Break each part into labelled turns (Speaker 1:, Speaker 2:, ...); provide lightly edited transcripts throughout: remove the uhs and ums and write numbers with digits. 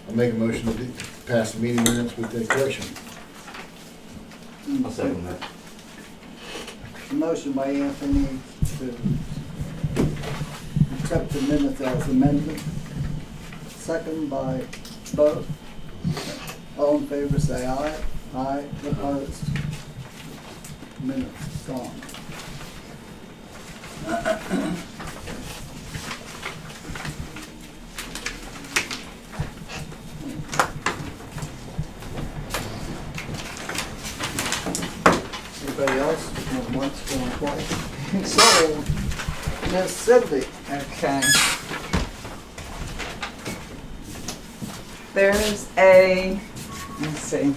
Speaker 1: I'll make a motion to pass the meeting minutes with the correction.
Speaker 2: I'll second that.
Speaker 3: Motion by Anthony to accept the minutes as amended. Second by Bo. All in favor say aye. Aye. Opposed. Minutes gone. Anybody else? Going once, going twice. So, Miss Cindy.
Speaker 4: Okay. There's a, let's see,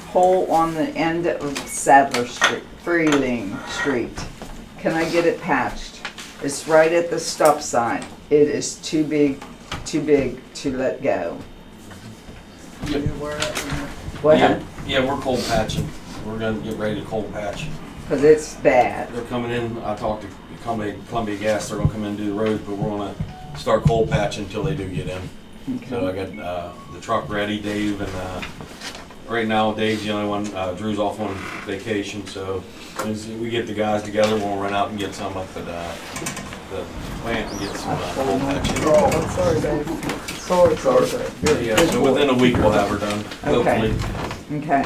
Speaker 4: hole on the end of Sadler Street, Freeling Street. Can I get it patched? It's right at the stop sign. It is too big to let go.
Speaker 3: Are you aware of that?
Speaker 4: What?
Speaker 5: Yeah, we're cold patching. We're gonna get ready to cold patch.
Speaker 4: Because it's bad.
Speaker 5: They're coming in, I talked to Columbia Gas, they're gonna come in and do the roads, but we're gonna start cold patching until they do get in. So I got the truck ready, Dave, and right now Dave's the only one, Drew's off on vacation, so as we get the guys together, we'll run out and get some up at the plant and get some cold patching.
Speaker 3: Oh, I'm sorry, Dave. Sorry.
Speaker 5: Yeah, so within a week we'll have her done,
Speaker 4: Okay.
Speaker 5: hopefully.
Speaker 4: Okay.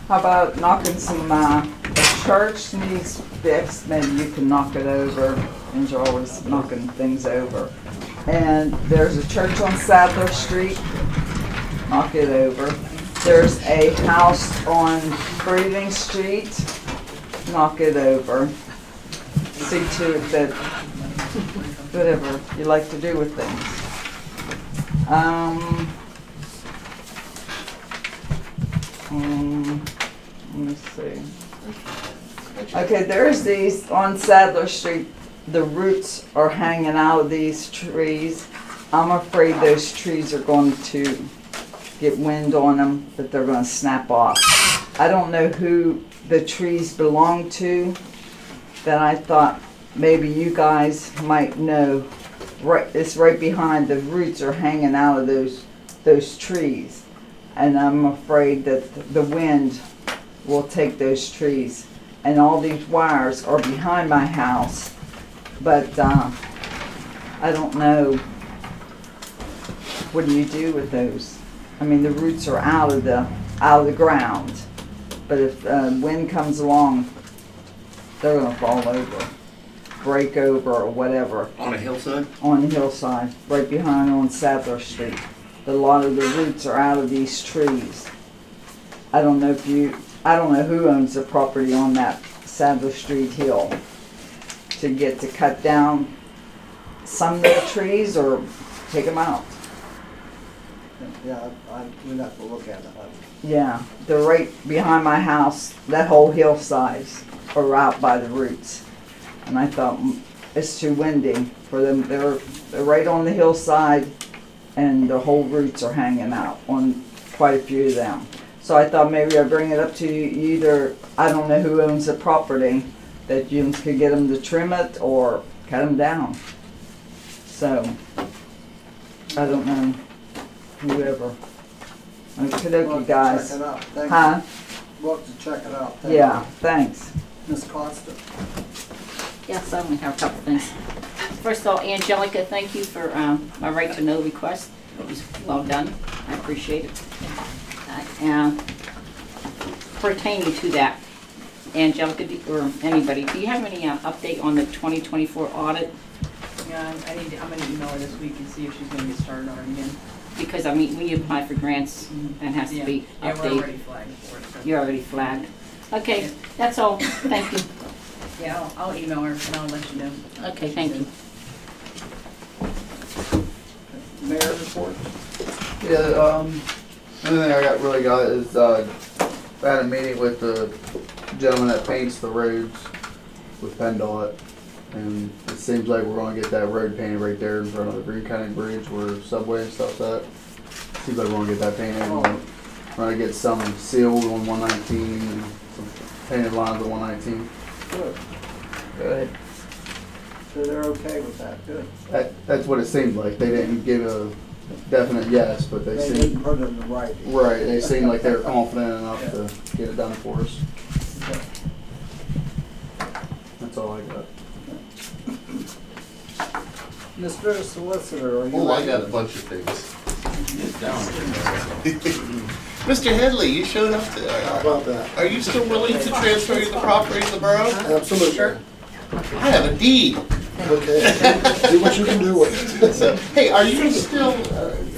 Speaker 4: How about knocking some, the church needs fixed, maybe you can knock it over, and you're always knocking things over. And there's a church on Sadler Street, knock it over. There's a house on Freeling Street, knock it over. See to it that, whatever you like to do with things. Let me see. Okay, there's these on Sadler Street. The roots are hanging out of these trees. I'm afraid those trees are going to get wind on them, that they're going to snap off. I don't know who the trees belong to, that I thought maybe you guys might know. Right, it's right behind, the roots are hanging out of those trees. And I'm afraid that the wind will take those trees. And all these wires are behind my house, but I don't know, what do you do with those? I mean, the roots are out of the ground, but if wind comes along, they're gonna fall over, break over or whatever.
Speaker 2: On a hillside?
Speaker 4: On the hillside, right behind on Sadler Street. A lot of the roots are out of these trees. I don't know who owns the property on that Sadler Street hill to get to cut down some of the trees or take them out.
Speaker 3: Yeah, we'd have to look at it.
Speaker 4: Yeah, they're right behind my house. That whole hillside are out by the roots. And I thought it's too windy for them. They're right on the hillside, and the whole roots are hanging out on quite a few of them. So I thought maybe I'd bring it up to you either, I don't know who owns the property, that you could get them to trim it or cut them down. So, I don't know, whoever. Okey-dokey, guys.
Speaker 3: Check it out. Thank
Speaker 4: Huh?
Speaker 3: you. We'll have to check it out. Thank
Speaker 4: Yeah,
Speaker 3: you.
Speaker 4: thanks.
Speaker 3: Miss Costa.
Speaker 6: Yes, I only have a couple things. First of all, Angelica, thank you for my right to know request. It was well done. I appreciate it. And pertaining to that, Angelica, or anybody, do you have any update on the 2024 audit?
Speaker 7: Yeah, I'm gonna email her this week and see if she's gonna get started on it again.
Speaker 6: Because I mean, when you apply for grants, that has to be
Speaker 7: Yeah, we're
Speaker 6: updated.
Speaker 7: already flagged for it. So.
Speaker 6: You're already flagged. Okay, that's all. Thank you.
Speaker 7: Yeah, I'll email her and I'll let you know.
Speaker 6: Okay, thank you.
Speaker 3: Mayor report.
Speaker 8: Yeah, only thing I really got is, I had a meeting with the gentleman that paints the roads with PennDOT, and it seems like we're gonna get that road painted right there in front of the Green County Bridge where Subway and stuff's at. Seems like we're gonna get that painted. We're gonna get some sealed on 119 and some painted lines on 119.
Speaker 3: Good.
Speaker 4: Good.
Speaker 3: So they're okay with that, good.
Speaker 8: That's what it seemed like. They didn't give a definite yes, but they
Speaker 3: They
Speaker 8: seemed,
Speaker 3: didn't put it in the writing.
Speaker 8: right, they seemed like they were confident enough to get it done for us.
Speaker 3: Okay.
Speaker 8: That's all I got.
Speaker 3: Mr. Solicitor, are you
Speaker 2: Oh, I
Speaker 3: ready?
Speaker 2: got a bunch of things. Mr. Headley, you showed up
Speaker 1: How
Speaker 2: today.
Speaker 1: about that?
Speaker 2: Are you still willing to transfer the property to the borough?
Speaker 1: Absolutely.
Speaker 2: I have a deed.
Speaker 1: Okay, do what you can do with it.
Speaker 2: So, hey, are you still, let me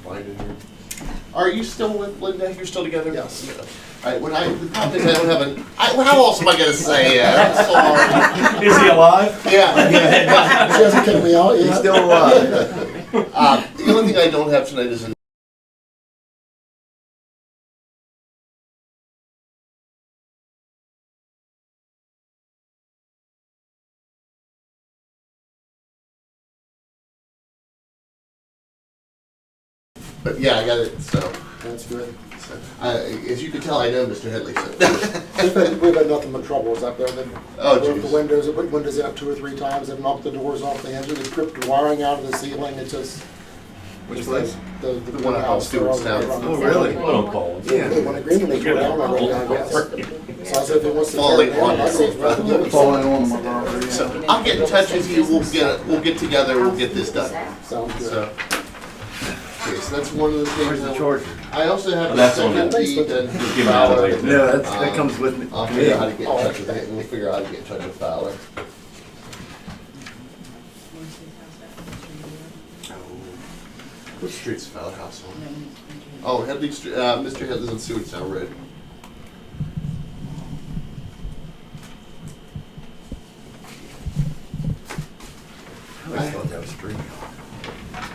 Speaker 2: find it here. Are you still with Linda? You're still together?
Speaker 1: Yes.
Speaker 2: All right, the problem is I don't have how else am I gonna say it? I'm sorry.
Speaker 5: Is he alive?
Speaker 2: Yeah.
Speaker 1: She hasn't kicked me out yet.
Speaker 8: He's still alive.
Speaker 2: The only thing I don't have tonight is but yeah, I got it, so.
Speaker 1: That's good.
Speaker 2: As you can tell, I know Mr. Headley, so.
Speaker 1: We've had nothing but troubles up there. They've
Speaker 2: Oh,
Speaker 1: broke the
Speaker 2: jeez.
Speaker 1: windows, they put windows in up 2 or 3 times, they've knocked the doors off the hinges, they've ripped the wiring out of the ceiling, it's just.
Speaker 2: Which
Speaker 1: it's
Speaker 2: place?
Speaker 1: The
Speaker 2: one out on Stewartstown.
Speaker 5: Oh, really? Well, don't call him.
Speaker 1: Yeah, they want agreement to go down, I wrote down, yes. So I said, if he wants to tear
Speaker 2: Falling
Speaker 1: it down,
Speaker 2: on
Speaker 1: I said, rather give it
Speaker 8: Falling
Speaker 1: some.
Speaker 8: on my property.
Speaker 2: So I'll get in touch with you, we'll get together, we'll get this done.
Speaker 1: Sounds good.
Speaker 2: So, okay, so that's one of the things.
Speaker 9: Where's the
Speaker 2: that-
Speaker 9: charger?
Speaker 2: I also have
Speaker 5: Oh,
Speaker 2: a
Speaker 5: that's on
Speaker 2: second
Speaker 5: the-
Speaker 2: deed and
Speaker 5: Just give me that later.
Speaker 9: No, that comes with me.
Speaker 2: I'll figure out how to get in touch with him, we'll figure out how to get in touch with Fowler. What street's Fowler House on? Oh, Headley Street, Mr. Headley's on Sewardstown Road.
Speaker 9: I always thought that was street.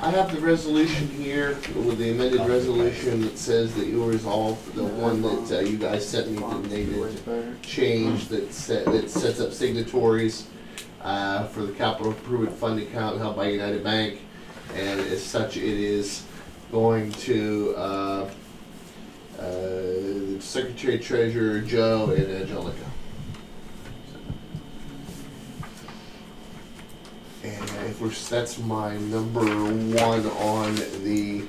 Speaker 2: I have the resolution here with the amended resolution that says that you resolve the one that you guys sent me that needed change that sets up signatories for the capital improvement fund account held by United Bank. And as such, it is going to the Secretary Treasurer Joe and Angelica. And that's my number 1 on the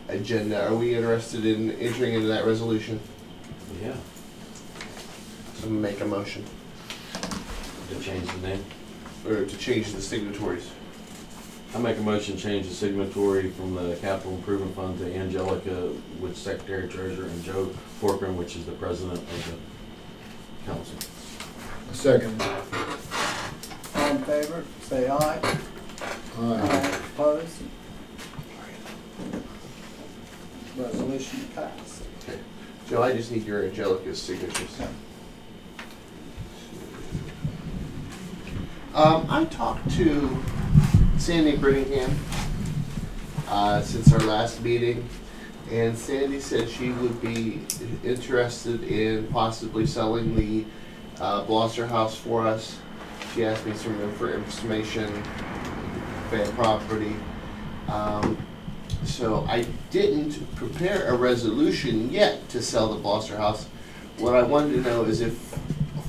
Speaker 2: agenda. Are we interested in entering into that resolution?
Speaker 5: Yeah,
Speaker 2: So make a motion,
Speaker 5: to change the name.
Speaker 2: or to change the signatories.
Speaker 5: I make a motion to change the signatory from the capital improvement fund to Angelica, which Secretary Treasurer, and Joe Corcoran, which is the president of the council.
Speaker 1: Second.
Speaker 3: All in favor, say aye.
Speaker 1: Aye.
Speaker 3: Opposed? Resolution passed.
Speaker 2: Okay. Joe, I just need your Angelica's signatures. I talked to Sandy Brittingham since our last meeting, and Sandy said she would be interested in possibly selling the Blosser house for us. She asked me some information, fan property. So I didn't prepare a resolution yet to sell the Blosser house. What I wanted to know is if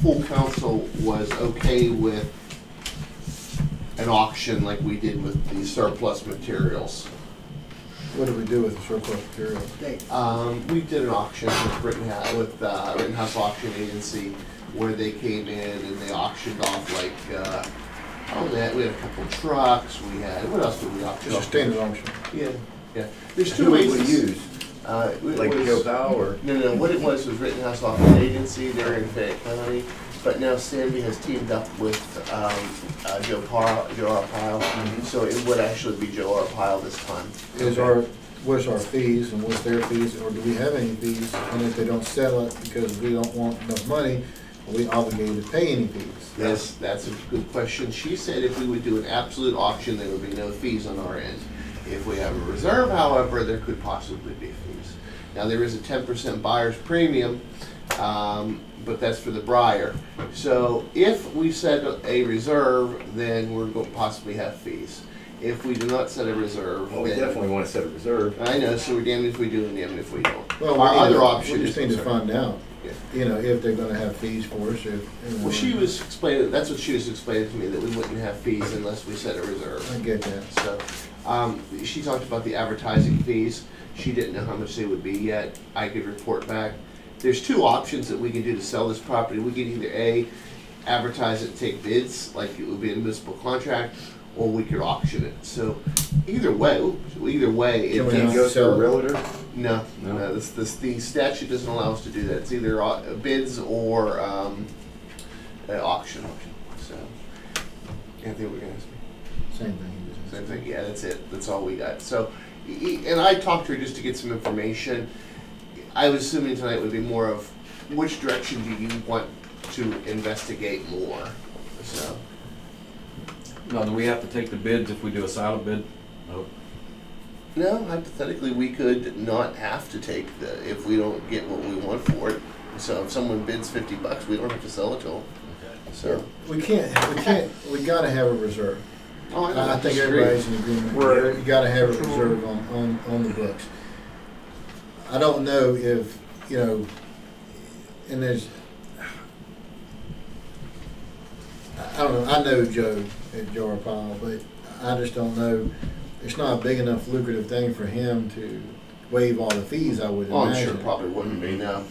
Speaker 2: full council was okay with an auction like we did with the surplus materials.
Speaker 1: What do we do with the surplus material?
Speaker 3: Date.
Speaker 2: We did an auction with Rittenhouse Auction Agency where they came in and they auctioned off like, we had a couple trucks, what else did we auction
Speaker 1: Just a
Speaker 2: off?
Speaker 1: standard auction.
Speaker 2: Yeah, yeah. There's 2
Speaker 9: Who would
Speaker 2: ways.
Speaker 9: we use?
Speaker 2: It
Speaker 9: Like
Speaker 2: was-
Speaker 9: Joe Powell or?
Speaker 2: No, what it was Rittenhouse Auction Agency, they're in Fayette County, but now Sandy has teamed up with Joe Arpaio, so it would actually be Joe Arpaio this time.
Speaker 1: What's our fees and what's their fees, or do we have any fees? And if they don't sell it because we don't want enough money, are we obligated to pay any fees?
Speaker 2: Yes, that's a good question. She said if we would do an absolute auction, there would be no fees on our end. If we have a reserve, however, there could possibly be fees. Now, there is a 10% buyer's premium, but that's for the buyer. So if we set a reserve, then we're going to possibly have fees. If we do not set a reserve,
Speaker 9: Well, we
Speaker 2: then-
Speaker 9: definitely want to set a reserve.
Speaker 2: I know, so we're damned if we do and damned if we don't.
Speaker 1: Well,
Speaker 2: Our other option
Speaker 1: we
Speaker 2: is
Speaker 1: just need to find out. you know, if they're gonna have fees for us, if. you know.
Speaker 2: Well, she was explaining, that's what she was explaining to me, that we wouldn't have fees unless we set a reserve.
Speaker 1: I get that.
Speaker 2: So, she talked about the advertising fees. She didn't know how much they would be yet. I could report back. There's two options that we can do to sell this property. We could either A, advertise it, and take bids, like it would be a municipal contract, or we could auction it. So either way,
Speaker 1: Can we
Speaker 2: it
Speaker 1: not
Speaker 9: Go
Speaker 1: sell
Speaker 9: to a
Speaker 1: it?
Speaker 9: realtor?
Speaker 2: no,
Speaker 9: No.
Speaker 2: no, the statute doesn't allow us to do that. It's either bids or auction. So, Anthony, we're gonna ask me.
Speaker 1: Same thing. he was
Speaker 2: Same
Speaker 1: saying.
Speaker 2: thing, yeah, that's it, that's all we got. So, and I talked to her just to get some information. I was assuming tonight would be more of, which direction do you want to investigate more? So,
Speaker 5: No, do we have to take the bids if we do a silent bid? No.
Speaker 2: no, hypothetically, we could not have to take if we don't get what we want for it. So if someone bids $50, we don't have to sell it to them. So,
Speaker 1: We gotta have a reserve.
Speaker 2: oh,
Speaker 1: I think
Speaker 2: disagree.
Speaker 1: everybody's in agreement.
Speaker 9: Right.
Speaker 1: You gotta have a reserve on the books. I don't know if, you know, and there's, I don't know, I know Joe at Jar Pile, but I just don't know, it's not a big enough lucrative thing for him to waive all the fees, I would
Speaker 2: Oh, I'm
Speaker 1: imagine.
Speaker 2: sure probably wouldn't be, no.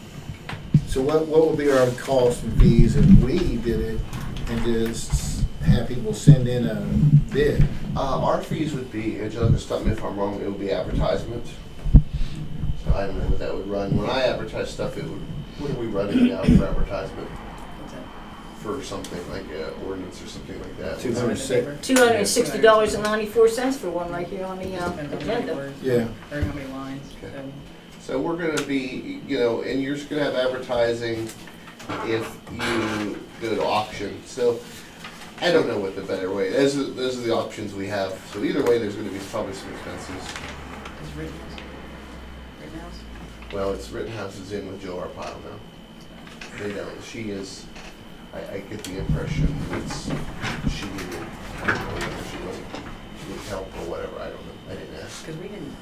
Speaker 1: So what would be our costs and fees if we did it and just have people send in a bid?
Speaker 2: Our fees would be, Angelica, stop me if I'm wrong, it would be advertisement. So I don't know what that would run. When I advertise stuff, it would, what are we running now for advertisement? For something like an ordinance or something like that?
Speaker 6: $260.94 for one right here on the agenda.
Speaker 1: Yeah.
Speaker 7: Or how many lines,
Speaker 2: Okay.
Speaker 7: so.
Speaker 2: So we're gonna be, you know, and you're just gonna have advertising if you go to auction. So I don't know what the better way, those are the options we have. So either way, there's gonna be probably some expenses.
Speaker 7: Is Rittenhouse? Rittenhouse?
Speaker 2: Well, it's Rittenhouse is in with Joe Arpaio now. They don't, she is, I get the impression it's, she needed, I don't know whether she wasn't, she needed help or whatever, I don't know, I didn't ask.
Speaker 7: Because we didn't,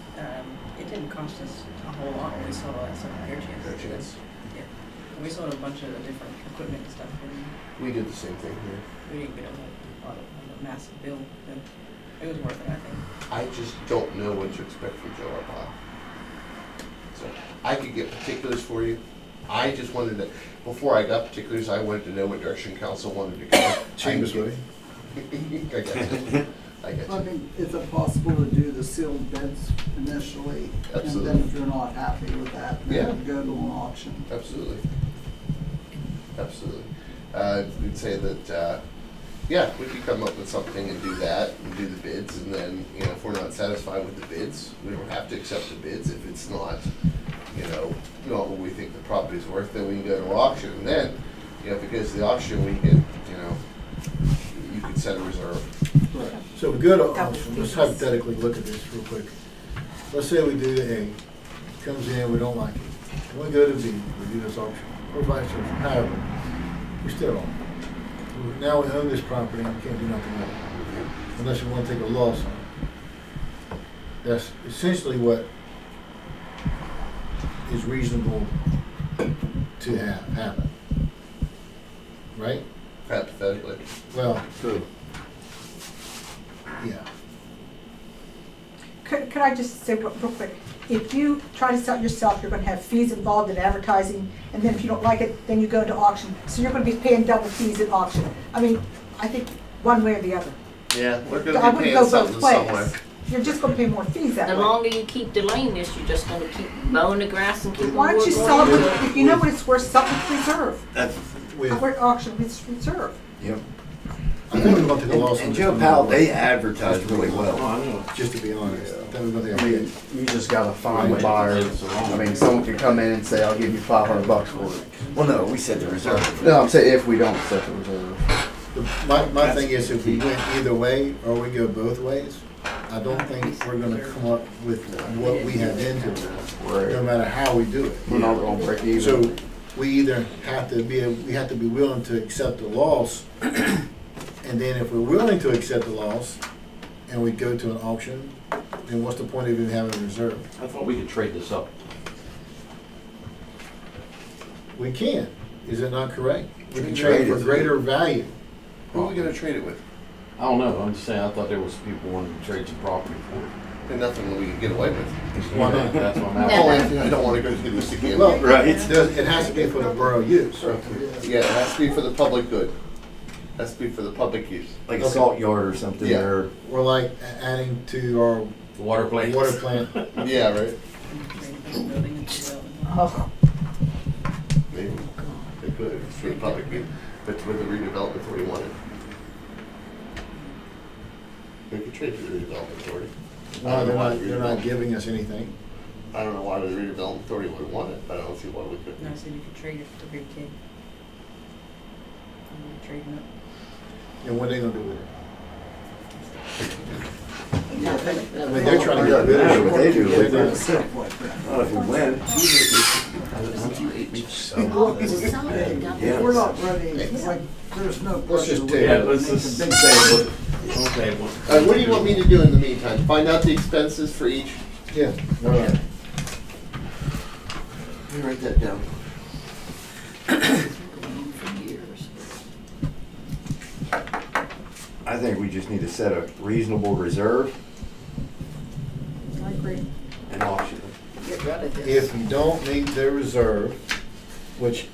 Speaker 7: it didn't cost us a whole lot when we sold all that stuff at Air Chance.
Speaker 2: Fair chance.
Speaker 7: Yeah. We sold a bunch of different equipment and stuff, and
Speaker 2: We did the same thing here.
Speaker 7: we didn't get a lot of, a massive bill, but it was worth it, I think.
Speaker 2: I just don't know what to expect from Joe Arpaio. So I could get particulars for you. I just wanted to, before I got particulars, I wanted to know what direction council wanted to go.
Speaker 1: Cheapest way.
Speaker 2: I got you. I got
Speaker 3: I
Speaker 2: you.
Speaker 3: mean, is it possible to do the sealed bids initially? And
Speaker 2: Absolutely.
Speaker 3: then if you're not happy with that,
Speaker 2: Yeah.
Speaker 3: then go to an auction?
Speaker 2: Absolutely. Absolutely. We'd say that, yeah, we could come up with something and do that and do the bids, and then, you know, if we're not satisfied with the bids, we don't have to accept the bids. If it's not, you know, not what we think the property's worth, then we can go to auction. And then, you know, because the auction, we can, you know, you could set a reserve.
Speaker 1: Right. So we go to auction, let's hypothetically look at this real quick. Let's say we do A, comes in, we don't like it. And we go to B, we do this auction, or vice versa, however, we still own it. Now we own this property and we can't do nothing with it, unless we want to take a loss on it. That's essentially what is reasonable to have happen. Right?
Speaker 2: Hypothetically.
Speaker 1: Well,
Speaker 9: True.
Speaker 1: yeah.
Speaker 10: Could I just say real quick, if you try to sell it yourself, you're gonna have fees involved in advertising, and then if you don't like it, then you go into auction. So you're gonna be paying double fees at auction. I mean, I think one way or the other.
Speaker 2: Yeah, we're
Speaker 10: I
Speaker 2: gonna be
Speaker 10: wouldn't
Speaker 2: paying
Speaker 10: go
Speaker 2: something
Speaker 10: both
Speaker 2: somewhere.
Speaker 10: ways. You're just gonna pay more fees that
Speaker 6: The
Speaker 10: way.
Speaker 6: longer you keep delaying this, you're just gonna keep mowing the grass and keep.
Speaker 10: Why don't you sell it, if you know what it's worth, sell it with reserve.
Speaker 9: That's,
Speaker 1: With,
Speaker 10: Or auction with reserve.
Speaker 9: yep.
Speaker 1: I think we're going to take a loss on
Speaker 9: And
Speaker 1: this
Speaker 9: Joe
Speaker 1: one.
Speaker 9: Powell, they advertise really well.
Speaker 1: Just to be honest, I think we're going to
Speaker 8: I
Speaker 1: take a
Speaker 8: mean, you just gotta find the buyer. I mean, someone could come in and say, I'll give you $500 for it.
Speaker 9: Well, no, we set the reserve.
Speaker 8: No, I'm saying if we don't set the reserve.
Speaker 1: My thing is, if we went either way, or we go both ways, I don't think we're gonna come up with what we have into it, no matter how we do it.
Speaker 8: We're not gonna break even.
Speaker 1: So, we either have to be willing to accept the loss, and then if we're willing to accept the loss, and we go to an auction, then what's the point of even having a reserve?
Speaker 5: I thought we could trade this up.
Speaker 1: We can. Is it not correct? We can
Speaker 9: Trade
Speaker 1: trade for
Speaker 9: it.
Speaker 1: greater value.
Speaker 2: Who are we gonna trade it with?
Speaker 5: I don't know, I'm just saying, I thought there was people wanting to trade some property for it.
Speaker 2: And nothing that we can get away with.
Speaker 1: Why not?
Speaker 5: That's what I'm
Speaker 2: Oh,
Speaker 5: asking.
Speaker 2: Anthony, I don't wanna go through this again.
Speaker 1: Well,
Speaker 9: Right.
Speaker 1: it has to be for the borough use.
Speaker 2: Yeah, it has to be for the public good. Has to be for the public use.
Speaker 9: Like a
Speaker 1: Okay.
Speaker 9: salt yard or something,
Speaker 2: Yeah.
Speaker 9: or
Speaker 1: We're like adding to our
Speaker 5: The water plant.
Speaker 1: water plant.
Speaker 2: Yeah, right?
Speaker 7: Building and development.
Speaker 4: Oh,
Speaker 2: Maybe. It could, it's for the public good, but with the redevelopment authority wanted. We could trade for the redevelopment authority.
Speaker 1: No, they're not giving us anything.
Speaker 2: I don't know why the redevelopment authority would want it, but I don't see why we
Speaker 7: And I
Speaker 2: couldn't.
Speaker 7: said you could trade it for Big King. Trading it.
Speaker 1: And what are they gonna do with it?
Speaker 4: yeah,
Speaker 1: I mean, they're trying to get rid
Speaker 9: Yeah,
Speaker 1: of
Speaker 9: what they do
Speaker 1: it.
Speaker 9: with
Speaker 1: They're
Speaker 9: it.
Speaker 1: not-
Speaker 3: Stuff like that.
Speaker 9: oh, if we win.
Speaker 3: We're not ready, like, there's no
Speaker 1: Let's just
Speaker 3: pressure.
Speaker 1: table it.
Speaker 3: We're
Speaker 5: let's just
Speaker 3: making big
Speaker 5: table
Speaker 3: changes.
Speaker 5: Okay,
Speaker 2: What do you want me to do in the meantime? Find out the expenses for each?
Speaker 1: Yeah, all right.
Speaker 2: Let me write that down.
Speaker 9: I think we just need to set a reasonable reserve
Speaker 6: I agree.
Speaker 9: and auction them.
Speaker 6: Get rid of this.
Speaker 1: If you don't meet their reserve, which,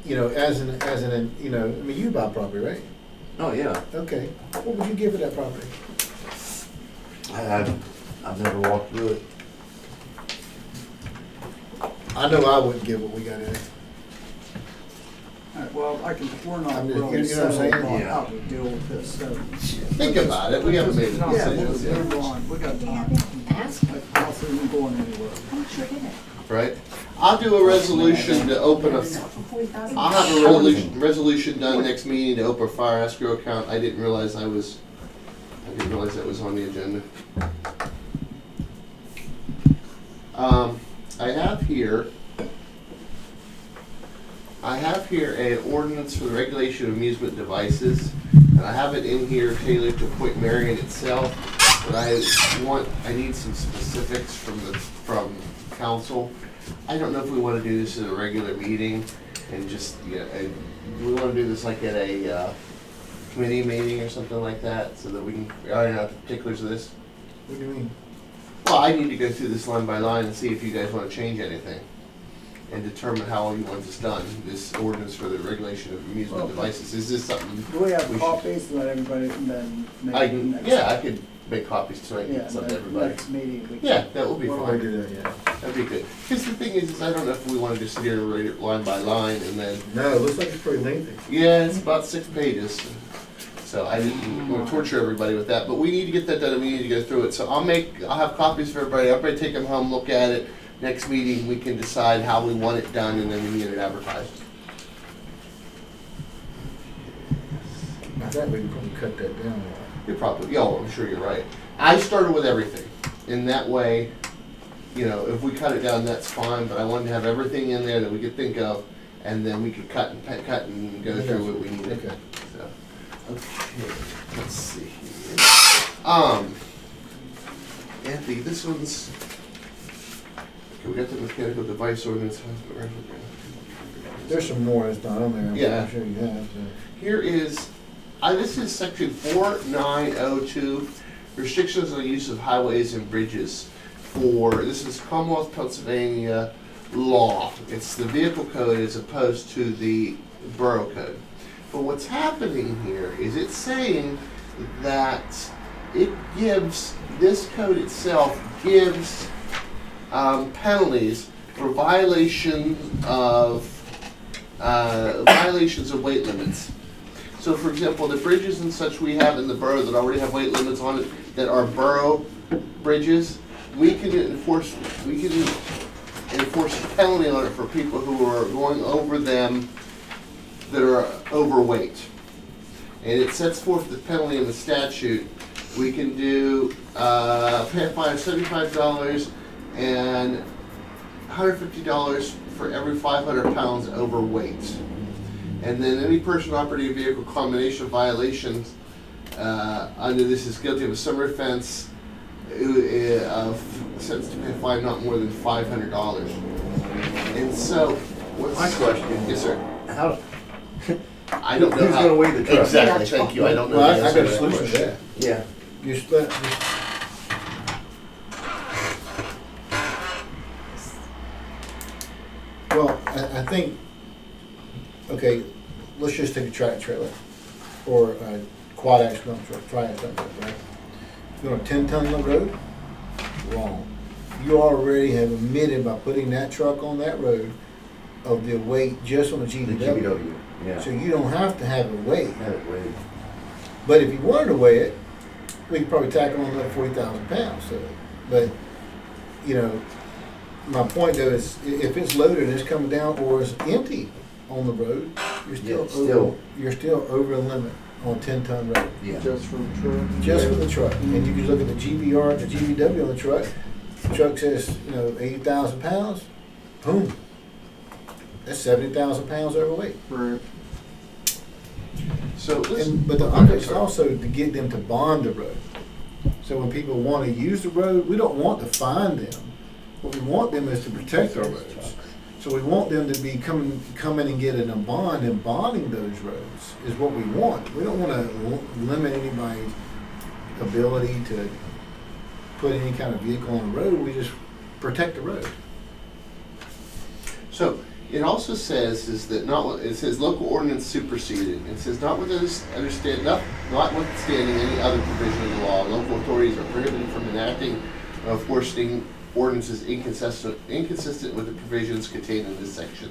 Speaker 1: you know, as an, you know, I mean, you buy property, right?
Speaker 9: Oh, yeah.
Speaker 1: Okay, what would you give for that property?
Speaker 9: I've never walked through it.
Speaker 1: I know I wouldn't give what we got in it.
Speaker 3: All right, well, we're not
Speaker 1: I'm just- you know
Speaker 3: really
Speaker 1: what I'm
Speaker 3: settled
Speaker 1: saying?
Speaker 3: on
Speaker 9: Yeah.
Speaker 3: how to deal with this, so.
Speaker 2: Think about it, we haven't made a
Speaker 3: Yeah, we'll
Speaker 2: decision yet,
Speaker 3: move on, we got time.
Speaker 6: Ask.
Speaker 3: I'll see you going anywhere.
Speaker 6: How much you get it?
Speaker 2: right? I'll do a resolution to open a, I'll have a resolution done next meeting to open a fire escrow account. I didn't realize that was on the agenda. I have here an ordinance for the regulation of amusement devices, and I have it in here tailored to Point Marion itself, but I need some specifics from council. I don't know if we wanna do this at a regular meeting, and just, do we wanna do this like at a, committee meeting or something like that, so that we can iron out the particulars of this?
Speaker 1: What do you mean?
Speaker 2: Well, I need to go through this line by line and see if you guys wanna change anything, and determine how you want this done, this ordinance for the regulation of amusement devices. Is this something?
Speaker 3: Do we have
Speaker 2: we should-
Speaker 3: copies that everybody can then
Speaker 2: I
Speaker 3: make
Speaker 2: can,
Speaker 3: next?
Speaker 2: yeah, I could make copies tonight and
Speaker 3: Yeah,
Speaker 2: get some to
Speaker 3: the
Speaker 2: everybody.
Speaker 3: next meeting. we can-
Speaker 2: Yeah, that will be
Speaker 1: Why don't
Speaker 2: fine.
Speaker 1: we do that, yeah?
Speaker 2: That'd be good. Because the thing is I don't know if we wanna just sit here and read it line by line and then,
Speaker 1: No, it looks like it's pretty lengthy.
Speaker 2: yeah, it's about 6 pages. So I didn't wanna torture everybody with that, but we need to get that done and we need to go through it. So I'll have copies for everybody take them home, look at it. Next meeting, we can decide how we want it done and then we can get it advertised.
Speaker 1: I thought we could probably cut that down.
Speaker 2: You're probably, I'm sure you're right. I started with everything. In that way, if we cut it down, that's fine, but I wanted to have everything in there that we could think of, and then we could cut and go through what we needed.
Speaker 1: Okay.
Speaker 2: So, okay, let's see here. Anthony, this one's, okay, we got the mechanical device ordinance.
Speaker 1: There's some more that's not on there.
Speaker 2: Yeah.
Speaker 1: I'm sure you have, so.
Speaker 2: Here is, this is section 4902, restrictions on the use of highways and bridges this is Commonwealth, Pennsylvania law. It's the vehicle code as opposed to the borough code. But what's happening here is it's saying that this code itself gives penalties for violations of weight limits. So for example, the bridges and such we have in the borough that already have weight limits on it, that are borough bridges, we can enforce a penalty on it for people who are going over them that are overweight. And it sets forth the penalty in the statute. We can do pay a fine of $75 and $150 for every 500 pounds overweight. And then any person operating a vehicle combination violations under this is guilty of a summer offense sentenced to pay a fine not more than $500. And so
Speaker 9: My question.
Speaker 2: Yes, sir.
Speaker 9: How,
Speaker 2: I don't know
Speaker 9: who's
Speaker 2: how.
Speaker 9: gonna weigh the truck?
Speaker 2: Exactly, thank you, I don't know
Speaker 1: Well,
Speaker 2: the
Speaker 1: I
Speaker 2: answer
Speaker 1: got
Speaker 2: to
Speaker 1: a
Speaker 2: that
Speaker 1: solution to
Speaker 2: question.
Speaker 1: that.
Speaker 9: Yeah.
Speaker 1: Just let, well, I think, okay, let's just take a track trailer or a quad axle dump truck, tri-axle dump truck, right? You're on a 10-ton road? Wrong. You already have admitted by putting that truck on that road of the weight just on the
Speaker 9: The
Speaker 1: GVW.
Speaker 9: GVW, yeah.
Speaker 1: So you don't have to have it weighed.
Speaker 9: Have it weighed.
Speaker 1: But if you wanted to weigh it, we could probably tack on another 40,000 pounds to it. But, you know, my point though is if it's loaded and it's coming down or it's empty on the road, you're still,
Speaker 9: Yeah,
Speaker 1: over, you're still over the limit on a 10-ton road.
Speaker 9: Yeah.
Speaker 3: Just for the truck.
Speaker 1: Just for the truck. And you can look at the GVR, the GVW on the truck. The truck says, you know, 80,000 pounds. Boom. That's 70,000 pounds overweight.
Speaker 3: Right.
Speaker 2: So, listen.
Speaker 1: But the object is also to get them to bond the road. So when people want to use the road, we don't want to fine them. What we want them is to protect our roads. So we want them to be coming and getting a bond and bonding those roads is what we want. We don't want to limit anybody's ability to put any kind of vehicle on the road. We just protect the road.
Speaker 2: So, it also says is that it says local ordinance superseded. It says notwithstanding any other provision of the law, local authorities are prohibited from enacting or enforcing ordinances inconsistent with the provisions contained in this section.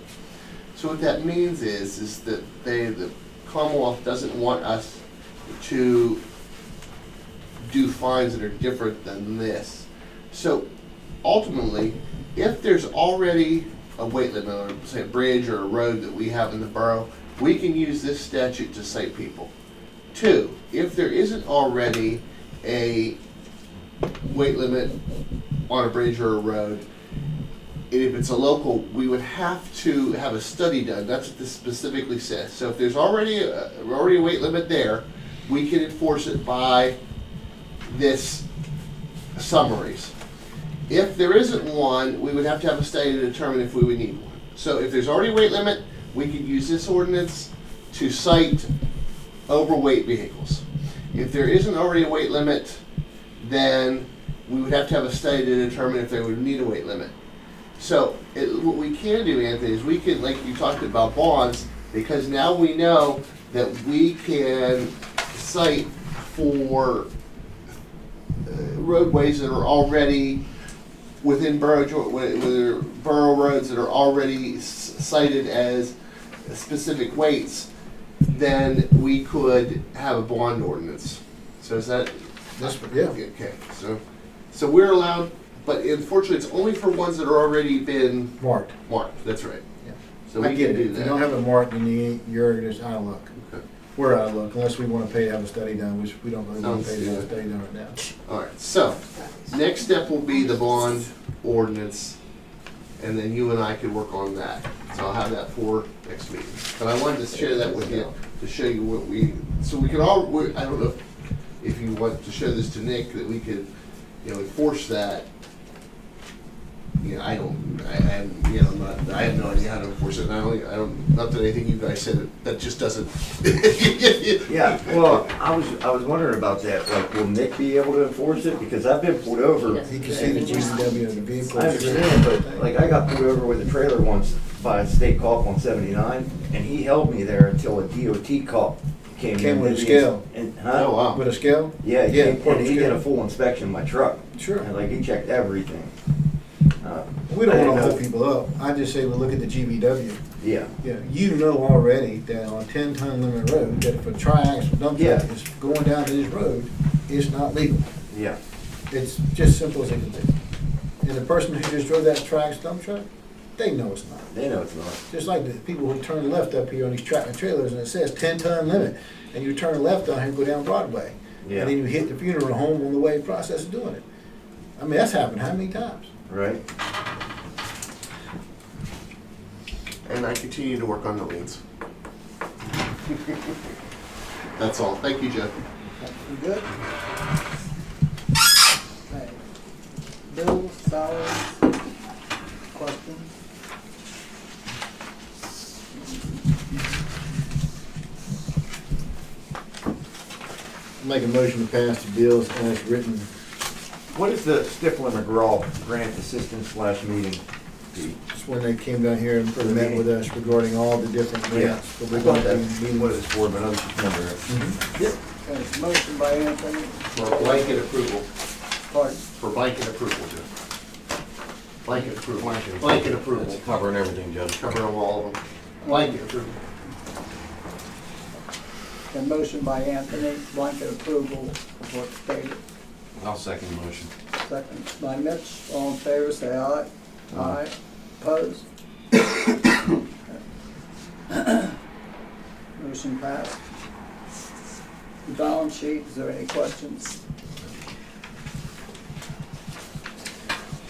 Speaker 2: So what that means is that the Commonwealth doesn't want us to do fines that are different than this. So ultimately, if there's already a weight limit on, say, a bridge or a road that we have in the borough, we can use this statute to cite people. 2, if there isn't already a weight limit on a bridge or a road, and if it's a local, we would have to have a study done. That's what this specifically says. So if there's already a weight limit there, we can enforce it by this summaries. If there isn't one, we would have to have a study to determine if we would need one. So if there's already a weight limit, we could use this ordinance to cite overweight vehicles. If there isn't already a weight limit, then we would have to have a study to determine if they would need a weight limit. So what we can do, Anthony, is we can, like you talked about bonds, because now we know that we can cite for roadways that are already within borough roads that are already cited as specific weights, then we could have a bond ordinance. So is that?
Speaker 1: Yeah.
Speaker 2: Okay, so we're allowed, but unfortunately, it's only for ones that are already been
Speaker 1: Marked.
Speaker 2: marked. That's right.
Speaker 1: Yeah.
Speaker 2: So
Speaker 1: I
Speaker 2: we
Speaker 1: get
Speaker 2: can
Speaker 1: it.
Speaker 2: do
Speaker 1: If
Speaker 2: that.
Speaker 1: you don't have it marked, then you're just out of luck.
Speaker 2: Okay.
Speaker 1: We're out of luck unless we want to pay to have a study done, which we don't really want to
Speaker 2: Sounds
Speaker 1: pay to have a
Speaker 2: good.
Speaker 1: study done right now.
Speaker 2: All right. So next step will be the bond ordinance, and then you and I could work on that. So I'll have that for next meeting. But I wanted to share that with you to show you what so we can all. I don't know if you want to show this to Nick that we could, enforce that. I have no idea how to enforce it. Not that anything you guys said that just doesn't.
Speaker 9: Yeah, well, I was wondering about that, like, will Nick be able to enforce it? Because I've been pulled over.
Speaker 6: Yes.
Speaker 1: You can see the GCW of the vehicle.
Speaker 9: I understand, but like, I got pulled over with a trailer once by a state cop on 79, and he held me there until a DOT cop came in.
Speaker 1: Came with a scale.
Speaker 9: And,
Speaker 2: Oh, wow.
Speaker 1: With a scale?
Speaker 9: Yeah, he
Speaker 1: Yeah,
Speaker 9: came, and he did
Speaker 1: scale.
Speaker 9: a full inspection of my truck.
Speaker 1: Sure.
Speaker 9: And like, he checked everything.
Speaker 1: We don't
Speaker 9: I
Speaker 1: want to
Speaker 9: didn't
Speaker 1: hold people up. I just say we look at the GVW.
Speaker 9: Yeah,
Speaker 1: You know already that on a 10-ton limit road, that if a tri-axle dump truck
Speaker 9: Yeah.
Speaker 1: is going down to this road, it's not legal.
Speaker 9: yeah,
Speaker 1: It's just simple as it can be. And the person who just drove that tri-axle dump truck, they know it's not.
Speaker 9: they know it's not.
Speaker 1: Just like the people who turn left up here on these tractor trailers and it says 10-ton limit, and you turn left on here and go down Broadway.
Speaker 9: Yeah.
Speaker 1: And then you hit the funeral home on the way process of doing it. I mean, that's happened how many times?
Speaker 9: Right?
Speaker 2: And I continue to work on the liens. That's all. Thank you, Jeff.
Speaker 3: You good? Okay. Bills, salaries, questions?
Speaker 1: Make a motion to pass the bills as written.
Speaker 9: What is the Stifler McGraw grant assistance / meeting fee?
Speaker 1: Just when they came down here and met with us regarding all the different grants. But we're
Speaker 9: I thought
Speaker 1: going to
Speaker 9: that's
Speaker 1: be meeting
Speaker 9: what
Speaker 1: with
Speaker 9: it's for, but I was just wondering.
Speaker 3: Okay, it's motion by Anthony,
Speaker 2: For blanket approval,
Speaker 3: pardon,
Speaker 2: for blanket approval, Joe. Blanket approval, blanket approval,
Speaker 5: That's covering everything, Judge.
Speaker 2: cover all of them. Blanket approval.
Speaker 3: a motion by Anthony, blanket approval of what's stated.
Speaker 5: I'll second the motion.
Speaker 3: Second by Mitch, all in favor, say aye. Aye. Opposed? Motion passed. The balance sheet, is there any questions?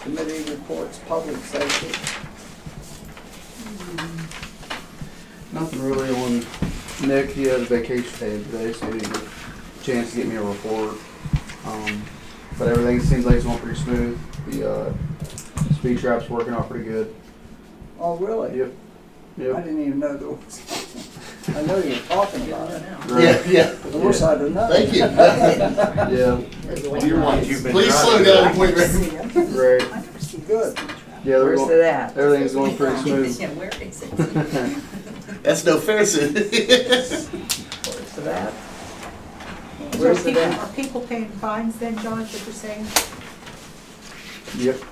Speaker 3: Committee reports, public safety.
Speaker 8: Nothing really on Nick. He had a vacation day today, so he didn't get a chance to get me a report. But everything seems like it's going pretty smooth. The speed trap's working out pretty good.
Speaker 3: Oh, really?
Speaker 8: Yep.
Speaker 3: I
Speaker 8: Yep.
Speaker 3: didn't even know there was, I know you were talking about it.
Speaker 8: Right.
Speaker 2: Yeah.
Speaker 3: I wish I'd have known.
Speaker 2: Thank you.
Speaker 8: Yeah.
Speaker 2: You're one.
Speaker 9: You've been
Speaker 2: Please slow
Speaker 9: driving.
Speaker 2: down, wait,
Speaker 10: See him.
Speaker 8: Right.
Speaker 10: I never see
Speaker 3: Good.
Speaker 8: Yeah, they're
Speaker 4: Where's
Speaker 8: going,
Speaker 4: it at?
Speaker 8: everything's going pretty smooth.
Speaker 7: Yeah, where is it?
Speaker 2: That's no fair.
Speaker 4: Where's it at?
Speaker 10: So
Speaker 4: Where's it at?
Speaker 10: are people paying fines then, John, is what you're saying?
Speaker 8: Yep. Yeah,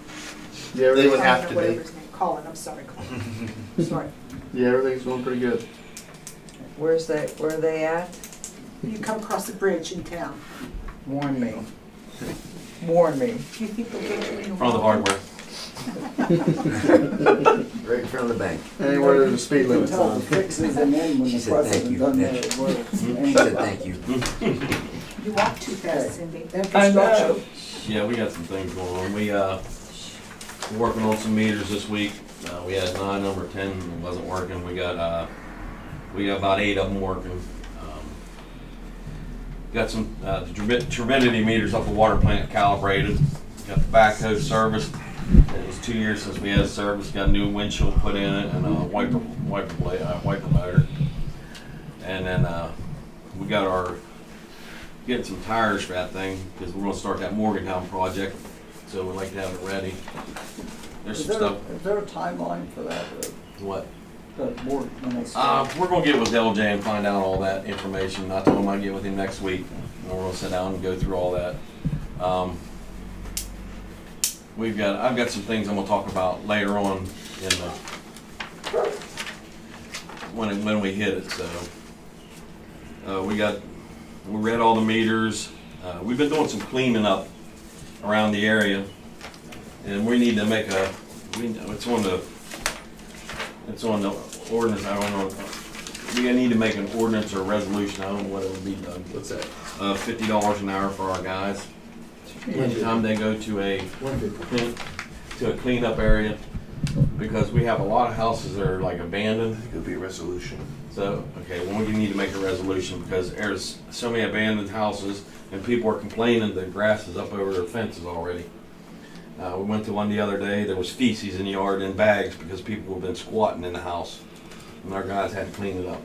Speaker 2: They
Speaker 8: everything,
Speaker 2: would have
Speaker 10: Colin,
Speaker 2: to
Speaker 10: or whatever
Speaker 2: be.
Speaker 10: his name, Colin, I'm sorry, Colin. Sorry.
Speaker 8: yeah, everything's going pretty good.
Speaker 4: Where are they at?
Speaker 10: You come across the bridge in town.
Speaker 4: Warn me. Warn me.
Speaker 10: Do you think they'll get you in the
Speaker 5: In front of the hardware.
Speaker 9: Right in front of the bank.
Speaker 8: Anywhere there's a speed
Speaker 3: You can
Speaker 8: limit
Speaker 3: tell the
Speaker 8: sign.
Speaker 3: fixes and then when
Speaker 9: She
Speaker 3: the
Speaker 9: said thank
Speaker 3: president
Speaker 9: you,
Speaker 3: doesn't know
Speaker 9: Mitch.
Speaker 3: the words.
Speaker 9: She said thank you.
Speaker 10: You walk too fast, Cindy.
Speaker 4: I know.
Speaker 10: Infrastructure.
Speaker 5: Yeah, we got some things going on. We're working on some meters this week. We had 9, number 10 wasn't working. We got about 8 of them working. Got some the turbidity meters up the water plant calibrated. Got the backhoe serviced. It was 2 years since we had service. Got a new windshield put in it and a wiper motor. And then we got getting some tires for that thing because we're going to start that Morgantown project. So we'd like to have it ready. There's
Speaker 3: Is
Speaker 5: some
Speaker 3: there,
Speaker 5: stuff.
Speaker 3: is there a timeline for that,
Speaker 5: What?
Speaker 3: the board, when they start?
Speaker 5: We're gonna get with LJ and find out all that information. I told him I'd get with him next week, and we're gonna sit down and go through all that. I've got some things I'm gonna talk about later on in the, when we hit it, so. We read all the meters. We've been doing some cleaning up around the area, and we need to make it's on the ordinance, I don't know. We need to make an ordinance or a resolution, I don't know what it would be, Doug.
Speaker 2: What's that?
Speaker 5: $50 an hour for our guys. Anytime they go to a cleanup area, because we have a lot of houses that are like abandoned.
Speaker 2: It could be a resolution.
Speaker 5: So, okay, well, we need to make a resolution because there's so many abandoned houses and people are complaining the grass is up over their fences already. We went to one the other day, there was feces in the yard in bags because people have been squatting in the house. And our guys had to clean it up.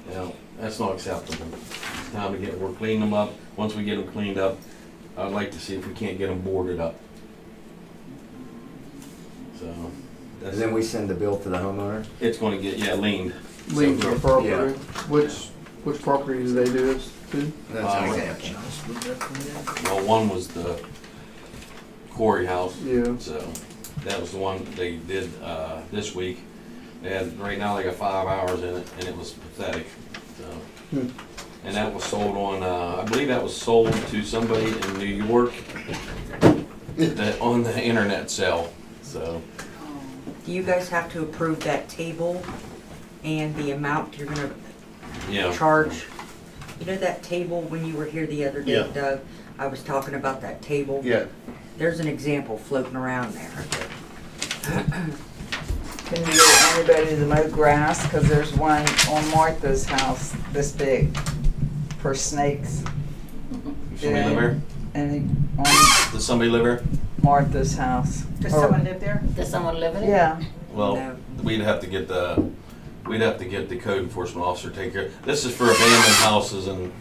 Speaker 5: You know, that's not acceptable. It's time to we're cleaning them up. Once we get them cleaned up, I'd like to see if we can't get them boarded up. So,
Speaker 9: And
Speaker 5: that's,
Speaker 9: then we send the bill to the homeowner?
Speaker 5: it's gonna get, leaned.
Speaker 8: Leave
Speaker 5: So,
Speaker 8: the property.
Speaker 9: Yeah.
Speaker 8: Which property do they do this to?
Speaker 9: That's an example.
Speaker 5: Well, one was the Corey house.
Speaker 8: Yeah.
Speaker 5: So that was the one they did this week. Right now they got 5 hours in it, and it was pathetic. So, and that was sold on, I believe that was sold to somebody in New York on the internet sale. So
Speaker 11: Do you guys have to approve that table and the amount you're gonna
Speaker 5: yeah,
Speaker 11: charge? You know that table when you were here the other day,
Speaker 2: Yeah.
Speaker 11: Doug? I was talking about that table.
Speaker 2: Yeah.
Speaker 11: There's an example floating around there.
Speaker 4: Can you get anybody to mow grass? Cause there's one on Martha's house this big for snakes.
Speaker 5: somebody live here?
Speaker 4: And on
Speaker 5: Does somebody live here?
Speaker 4: Martha's house.
Speaker 10: Does
Speaker 4: Or-
Speaker 10: someone live there?
Speaker 6: Does someone live in it?
Speaker 4: Yeah,
Speaker 5: Well,
Speaker 11: No.
Speaker 5: we'd have to get the code enforcement officer to take care. This is for abandoned houses and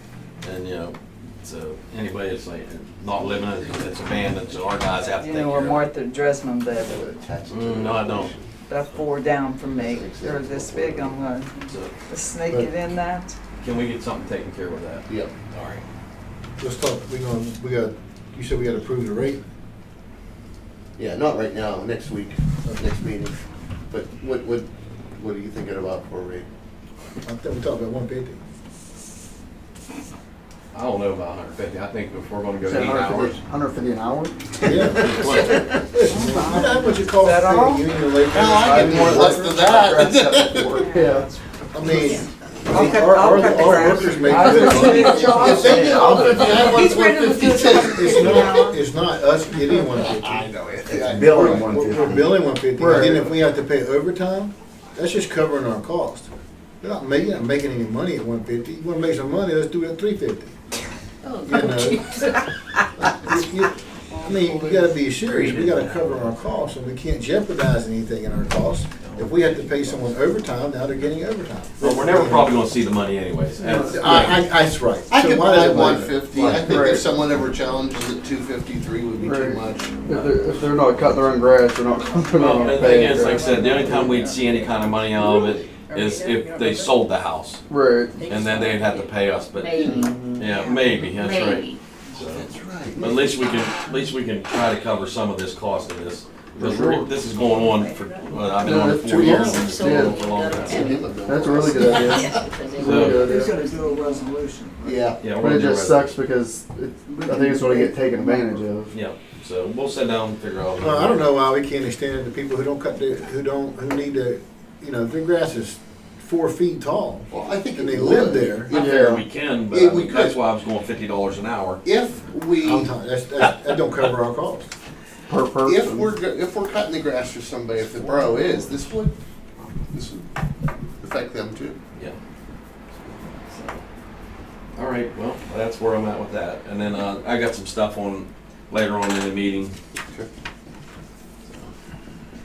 Speaker 5: So anybody that's like not living, it's abandoned, so our guys have to
Speaker 4: You
Speaker 5: take
Speaker 4: know
Speaker 5: care
Speaker 4: where
Speaker 5: of
Speaker 4: Martha Dresman lives?
Speaker 2: Attach it to
Speaker 5: it. No, I don't.
Speaker 4: About 4 down from me. They're this big, I'm gonna
Speaker 5: So
Speaker 4: snake it in that.
Speaker 5: can we get something taken care of with that?
Speaker 2: Yep.
Speaker 5: All right.
Speaker 1: Let's talk, you said we gotta approve the rate?
Speaker 2: Yeah, not right now, next week, next meeting. But what are you thinking about for a rate?
Speaker 1: I think we talked about 150.
Speaker 5: I don't know about 150. I think if we're gonna go
Speaker 8: Is that
Speaker 5: 8 hours.
Speaker 8: 150 an hour?
Speaker 1: Yeah. Listen, you know how much it costs
Speaker 4: Is that
Speaker 1: to
Speaker 4: all?
Speaker 1: pay a union labor?
Speaker 2: No, I get more less than that.
Speaker 8: Yeah.
Speaker 1: I mean,
Speaker 11: I'll cut-
Speaker 1: our
Speaker 11: I'll cut the grass.
Speaker 1: workers make
Speaker 4: I was
Speaker 1: good
Speaker 4: gonna
Speaker 1: money.
Speaker 4: say,
Speaker 2: If they did all 50, I want
Speaker 7: He's ready to do
Speaker 2: 150.
Speaker 1: It's not us getting 150.
Speaker 2: I know it.
Speaker 9: It's billing
Speaker 1: We're
Speaker 9: 150.
Speaker 1: billing 150, and
Speaker 8: Right.
Speaker 1: then if we have to pay overtime, that's just covering our cost. You're not making any money at 150. You wanna make some money, let's do it at 350.
Speaker 6: Oh,
Speaker 1: You know, I mean, we gotta be serious, we gotta cover our costs, and we can't jeopardize anything in our costs. If we have to pay someone overtime, now they're getting overtime.
Speaker 5: Well, we're never probably gonna see the money anyways. That's
Speaker 1: That's right.
Speaker 2: I
Speaker 1: So
Speaker 2: could
Speaker 1: why does
Speaker 2: buy
Speaker 1: it matter?
Speaker 2: 150. I think
Speaker 8: Right.
Speaker 2: if someone ever challenges it, 253 would be too
Speaker 8: Right.
Speaker 2: much.
Speaker 8: If they're not cutting their own grass, they're not they're not
Speaker 5: Well,
Speaker 8: gonna
Speaker 5: the
Speaker 8: pay.
Speaker 5: thing is, like I
Speaker 8: grass.
Speaker 5: said, the only time we'd see any kind of money out of it is if they sold the house,
Speaker 8: Right.
Speaker 5: and then they'd have to pay us. But
Speaker 6: maybe,
Speaker 5: yeah, maybe that's right.
Speaker 6: maybe.
Speaker 5: So,
Speaker 2: That's right.
Speaker 5: but at least we can try to cover some of this cost of this. Because
Speaker 8: Sure.
Speaker 5: this is going on for I've been
Speaker 8: Yeah,
Speaker 5: on it
Speaker 8: that's
Speaker 5: 4
Speaker 8: 2
Speaker 5: years.
Speaker 8: years.
Speaker 5: And it's
Speaker 8: Yeah.
Speaker 5: going for a long time.
Speaker 8: That's a really good idea. Really good
Speaker 3: He's
Speaker 8: idea.
Speaker 3: gonna do a resolution.
Speaker 2: Yeah.
Speaker 5: Yeah, we're
Speaker 8: But it
Speaker 5: gonna do
Speaker 8: just
Speaker 5: it.
Speaker 8: sucks because I think it's going to get taken advantage of.
Speaker 5: Yeah. So we'll sit down and figure out.
Speaker 1: Well, I don't know why we can't extend it to people who don't who need to, their grass is 4 feet tall,
Speaker 2: Well, I think
Speaker 1: and
Speaker 2: if
Speaker 1: they
Speaker 2: we
Speaker 1: live
Speaker 2: would,
Speaker 1: there.
Speaker 5: I figure we can, but
Speaker 2: Yeah,
Speaker 5: I
Speaker 2: we
Speaker 5: mean, that's
Speaker 2: could.
Speaker 5: why I was going $50 an hour.
Speaker 2: If we,
Speaker 1: I'm telling you, that don't cover our cost.
Speaker 8: Per person.
Speaker 2: if we're cutting the grass for somebody, if the borough is, this would affect them too.
Speaker 5: Yeah. So, all right. Well, that's where I'm at with that. And then I got some stuff on later on in the meeting.
Speaker 2: Sure.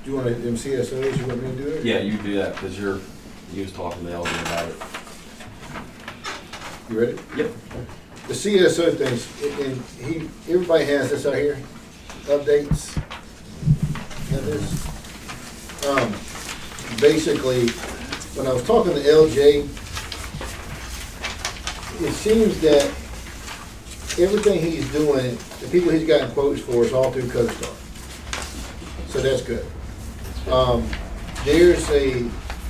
Speaker 1: Do you want them CSOs, you want me to do it?
Speaker 5: Yeah, you do that because you was talking to Elgin about it.
Speaker 1: You ready?
Speaker 5: Yep.
Speaker 1: The CSO things, and everybody has this out here, updates. Got this? Basically, when I was talking to LJ, it seems that everything he's doing, the people he's gotten quotes for is all through CoStar. So that's good.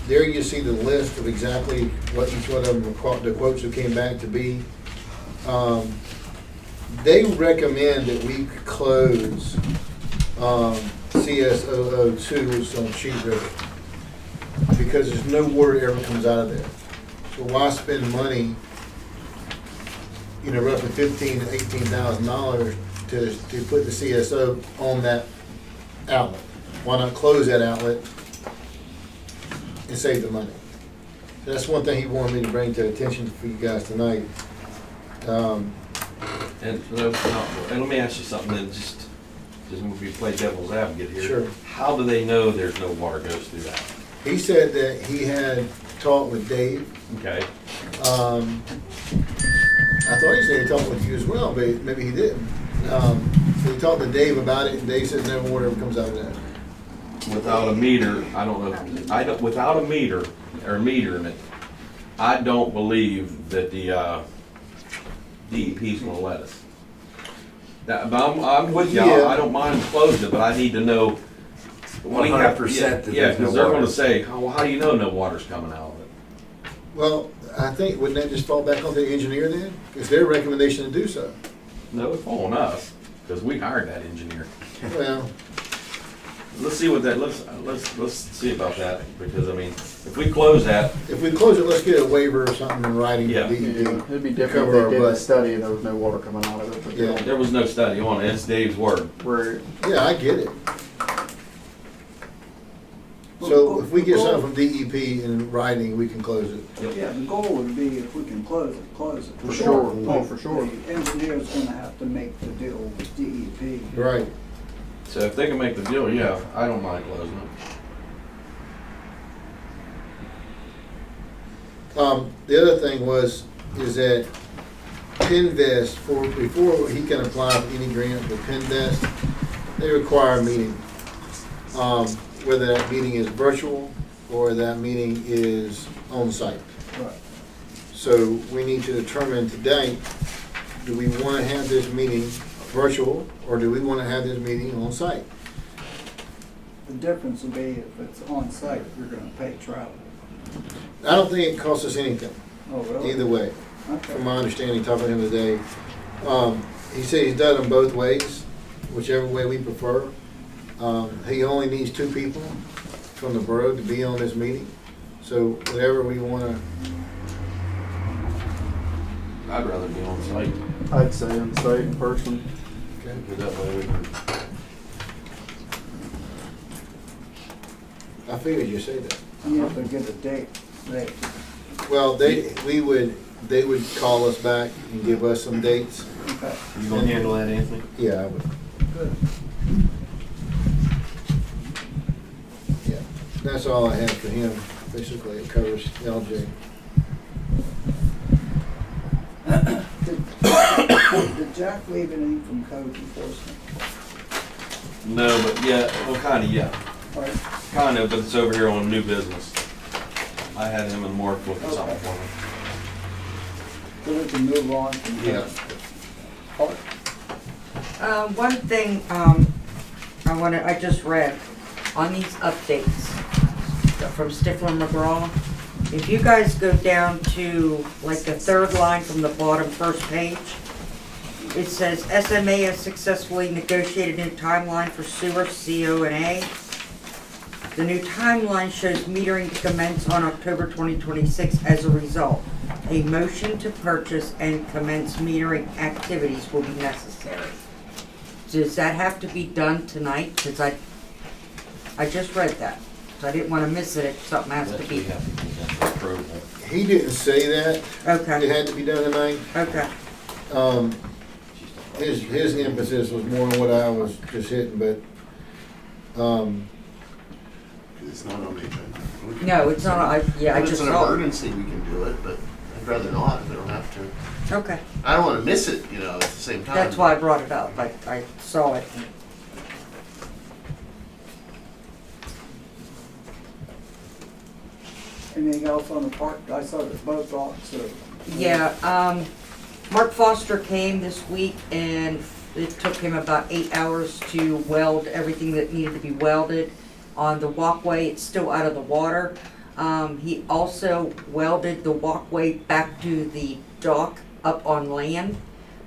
Speaker 1: There you see the list of exactly what each one of them, the quotes that came back to be. They recommend that we close CS002 on Sheet River because there's no water ever comes out of there. So why spend money, roughly $15,000 to $18,000 to put the CSO on that outlet? Why not close that outlet and save the money? That's one thing he wanted me to bring to attention for you guys tonight.
Speaker 5: And let me ask you something. Then just if we play devil's advocate here.
Speaker 1: Sure.
Speaker 5: How do they know there's no water goes through that?
Speaker 1: He said that he had talked with Dave.
Speaker 5: Okay.
Speaker 1: I thought he said he talked with you as well, but maybe he didn't. So he talked to Dave about it, and Dave said no water ever comes out of that.
Speaker 5: Without a meter, I don't know. Without a meter or meter in it, I don't believe that the DEP is going to let us. But I'm with y'all.
Speaker 1: Yeah.
Speaker 5: I don't mind closing it, but I need to know.
Speaker 9: 100% that
Speaker 5: Yeah,
Speaker 9: there's no
Speaker 5: because they're going
Speaker 9: water.
Speaker 5: to say, how do you know no water's coming out of it?
Speaker 1: Well, I think, wouldn't that just fall back on the engineer then? It's their recommendation to do so.
Speaker 5: No, it's all on us because we hired that engineer.
Speaker 1: Well,
Speaker 5: Let's see what that. Let's see about that because I mean, if we close that,
Speaker 1: if we close it, let's get a waiver or something in writing
Speaker 5: Yeah.
Speaker 1: from DEP.
Speaker 8: It'd be different
Speaker 1: Cover
Speaker 8: if
Speaker 1: our
Speaker 8: they did the
Speaker 1: butt.
Speaker 8: study and there was no water coming out of it. But they
Speaker 1: Yeah.
Speaker 8: don't.
Speaker 5: there was no study on it. It's Dave's word.
Speaker 8: Right.
Speaker 1: Yeah, I get it. So if we get something from DEP in writing, we can close it.
Speaker 3: Yeah, the goal would be if we can close it, close it.
Speaker 8: For sure. Oh, for sure.
Speaker 3: The engineer's gonna have to make the deal with DEP.
Speaker 1: Right.
Speaker 5: So if they can make the deal, yeah, I don't mind closing it.
Speaker 1: The other thing is that Pinvest, before he can apply for any grant for Pinvest, they require a meeting. Whether that meeting is virtual or that meeting is on site.
Speaker 3: Right.
Speaker 1: So we need to determine today, do we want to have this meeting virtual or do we want to have this meeting on site?
Speaker 3: The difference will be if it's on site, you're gonna pay travel.
Speaker 1: I don't think it costs us anything,
Speaker 3: Oh, really?
Speaker 1: either way.
Speaker 3: Okay.
Speaker 1: From my understanding, talking to him today, he said he's done them both ways, whichever way we prefer. He only needs 2 people from the borough to be on this meeting. So whatever we want to,
Speaker 5: I'd rather be on site,
Speaker 8: I'd say on site in person.
Speaker 5: because that way we can,
Speaker 1: I figured you say that.
Speaker 3: You have to get a date.
Speaker 1: Well, they would call us back and give us some dates.
Speaker 3: Okay.
Speaker 5: you gonna handle that, Anthony?
Speaker 1: Yeah, I would.
Speaker 3: Good.
Speaker 1: Yeah, that's all I have for him. Basically, it covers LJ.
Speaker 3: Did Jack leave anything from code enforcement?
Speaker 5: No, but yeah, well, kinda, yeah.
Speaker 3: All right.
Speaker 5: Kind of, but it's over here on new business. I had him and Mark look at something for me.
Speaker 3: So we can move on from
Speaker 5: Yeah.
Speaker 3: that. Park?
Speaker 11: One thing, I just read on these updates from Stifler McGraw. If you guys go down to like the 3rd line from the bottom first page, it says SMA has successfully negotiated a new timeline for sewer CO and A. The new timeline shows metering to commence on October 2026 as a result. A motion to purchase and commence metering activities will be necessary. Does that have to be done tonight? Because I just read that. So I didn't want to miss it if something has to
Speaker 5: That
Speaker 11: be.
Speaker 5: we have to do that for approval.
Speaker 1: He didn't say that. It
Speaker 11: Okay,
Speaker 1: had to be done tonight.
Speaker 11: okay.
Speaker 1: His emphasis was more on what I was just hitting, but,
Speaker 2: It's not on the agenda. We can-
Speaker 11: No, it's not, I
Speaker 2: If
Speaker 11: just
Speaker 2: it's an
Speaker 11: saw it.
Speaker 2: emergency, we can do it, but I'd rather not if we don't have to.
Speaker 11: Okay,
Speaker 2: I don't want to miss it, at the same time.
Speaker 11: that's why I brought it up. I saw it.
Speaker 3: Anything else on the park? I saw that boat docks are.
Speaker 11: Yeah, Mark Foster came this week and it took him about 8 hours to weld everything that needed to be welded. On the walkway, it's still out of the water. He also welded the walkway back to the dock up on land.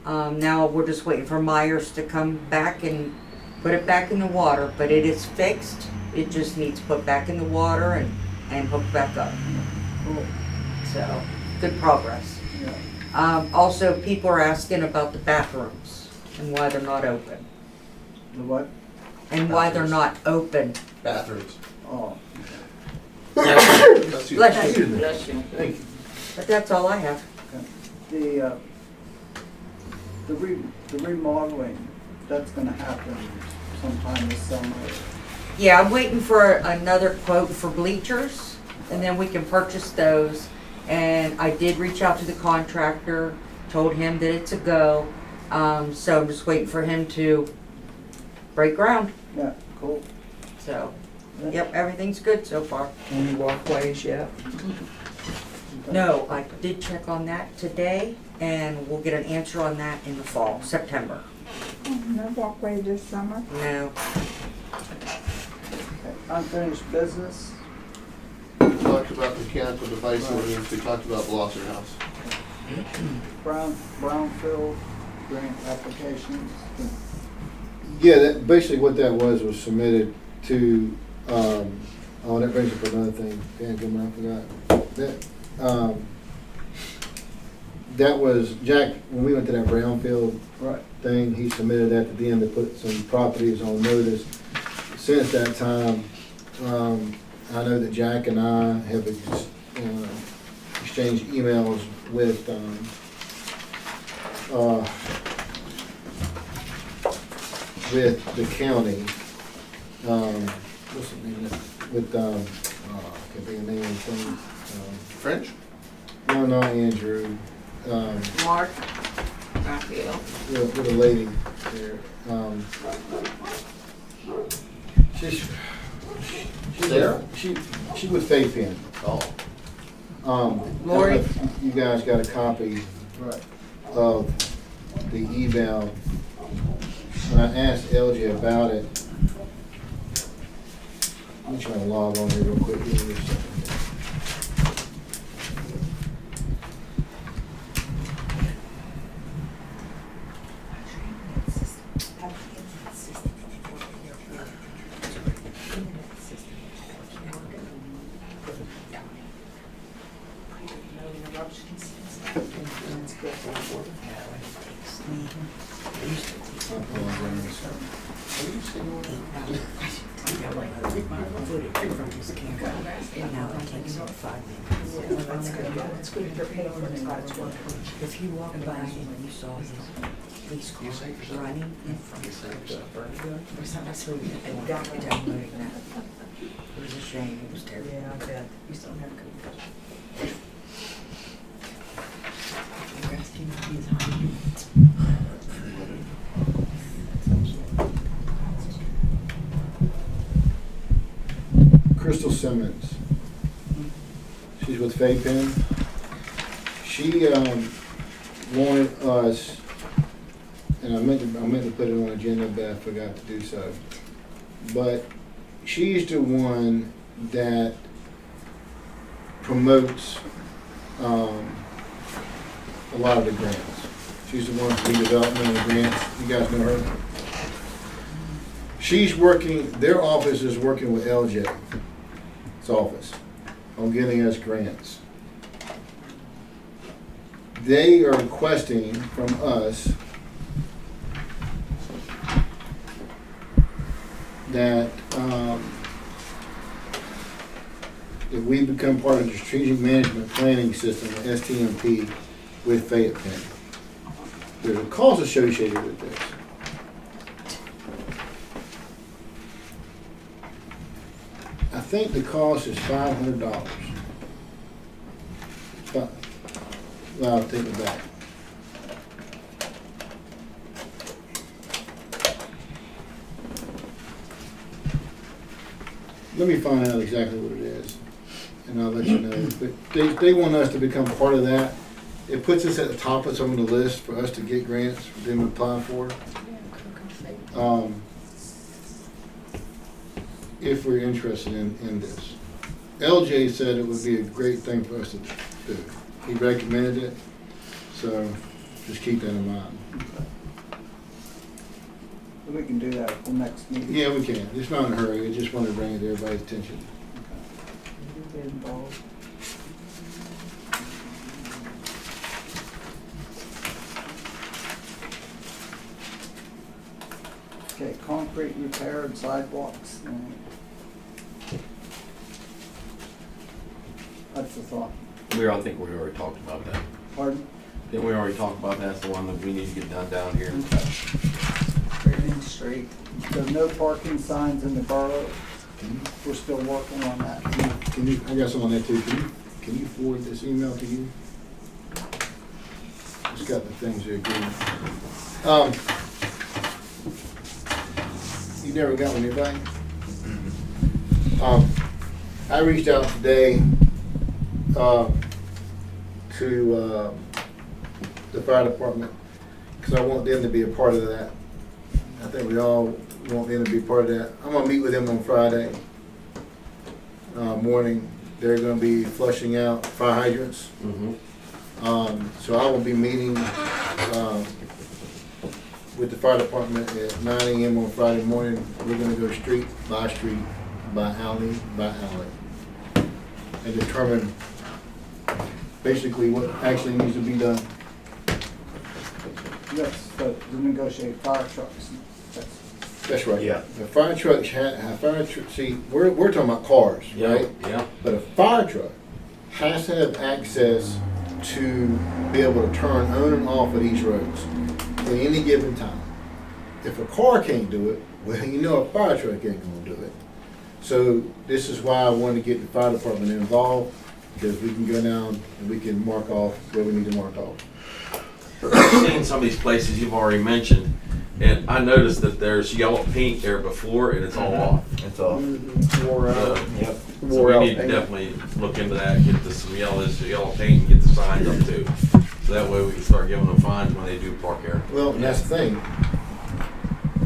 Speaker 11: Now we're just waiting for Myers to come back and put it back in the water, but it is fixed. It just needs put back in the water and hooked back up.
Speaker 3: Cool.
Speaker 11: So, good progress.
Speaker 3: Yeah.
Speaker 11: Also, people are asking about the bathrooms and why they're not open.
Speaker 3: The what?
Speaker 11: And why they're not open.
Speaker 2: Bathrooms.
Speaker 3: Oh.
Speaker 2: Bless you.
Speaker 11: Bless you.
Speaker 6: Bless you.
Speaker 1: thank you.
Speaker 11: But that's all I have.
Speaker 3: The remodeling, that's gonna happen sometime this summer.
Speaker 11: Yeah, I'm waiting for another quote for bleachers, and then we can purchase those. And I did reach out to the contractor, told him that it's a go. So I'm just waiting for him to break ground.
Speaker 3: Yeah, cool.
Speaker 11: So, yep, everything's good so far.
Speaker 4: Any walkways yet?
Speaker 11: No, I did check on that today, and we'll get an answer on that in the fall, September.
Speaker 4: No walkway this summer?
Speaker 11: No.
Speaker 3: Okay. Unfinished business.
Speaker 2: We talked about the mechanical device ordinance, we talked about Blosser House.
Speaker 3: Brownfield grant applications.
Speaker 1: Yeah, basically what that was submitted to, oh, that brings up another thing. Damn, good man, I forgot. That was, Jack, when we went to that brownfield
Speaker 3: Right.
Speaker 1: thing, he submitted that to them to put some properties on notice. Since that time, I know that Jack and I have exchanged emails with, with the county, what's the name of it? With, I can't think of the name of the thing.
Speaker 2: French?
Speaker 1: No, not Andrew.
Speaker 4: Mark?
Speaker 6: Raphael.
Speaker 1: with a lady there. She's
Speaker 2: Sarah?
Speaker 1: She with Faith Pen.
Speaker 2: Oh.
Speaker 11: Lori?
Speaker 1: I don't know if you guys got a copy of the email. And I asked LJ about it. Let me try to log on here real quick. Give me a second.
Speaker 11: If you walk by and you saw his police car running in front of the that's who and got me downloading that. It was a shame, it was terrible.
Speaker 7: Yeah, I bet. You still don't have a code. You guys came to his home.
Speaker 1: Crystal Simmons. She's with Faith Pen. She wanted us, and I meant to put it on the agenda, but I forgot to do so. But she's the one that promotes a lot of the grants. She's the one for the development of the grants. You guys know her? She's working, their office is working with LJ's office on getting us grants. They are requesting from us that if we become part of the strategic management planning system, STMP, with Fayette County. There's a cost associated with this. I think the cost is $500. Well, I'll take it back. Let me find out exactly what it is, and I'll let you know. But they want us to become part of that. It puts us at the top of some of the list for us to get grants for them to apply for. If we're interested in this. LJ said it would be a great thing for us to do. He recommended it, so just keep that in mind.
Speaker 3: We can do that at the next meeting.
Speaker 1: Yeah, we can. It's not in a hurry. I just wanted to bring it to everybody's attention.
Speaker 3: Get involved. Okay, concrete repair and sidewalks. That's the thought.
Speaker 5: I think we already talked about that.
Speaker 3: Pardon?
Speaker 5: Didn't we already talk about that? That's the one that we need to get done down here.
Speaker 3: Green Street. There's no parking signs in the borough. We're still working on that.
Speaker 1: Can you, I got some on that too. Can you forward this email to you? It's got the things there agreed. You never got one, anybody? I reached out today to the fire department because I want them to be a part of that. I think we all want them to be part of that. I'm gonna meet with them on Friday morning. They're gonna be flushing out fire hydrants. So I will be meeting with the fire department at 9 a.m. on Friday morning. We're gonna go street, by alley, and determine basically what actually needs to be done.
Speaker 3: Yes, but to negotiate fire trucks.
Speaker 1: That's right.
Speaker 9: Yeah.
Speaker 1: The fire trucks see, we're talking about cars, right?
Speaker 5: Yeah.
Speaker 1: But a fire truck has to have access to be able to turn on and off of these roads at any given time. If a car can't do it, well, you know a fire truck ain't gonna do it. So this is why I want to get the fire department involved, because we can go down and we can mark off where we need to mark off.
Speaker 5: I've seen some of these places you've already mentioned, and I noticed that there's yellow paint there before and it's all off.
Speaker 9: It's all,
Speaker 8: Wore out.
Speaker 9: yep.
Speaker 5: So
Speaker 8: Wore
Speaker 5: we
Speaker 8: out
Speaker 5: need to
Speaker 8: paint.
Speaker 5: definitely look into that, get this some yellow paint and get the signs up too. So that way we can start giving them fines when they do park there.
Speaker 1: Well, and that's the thing.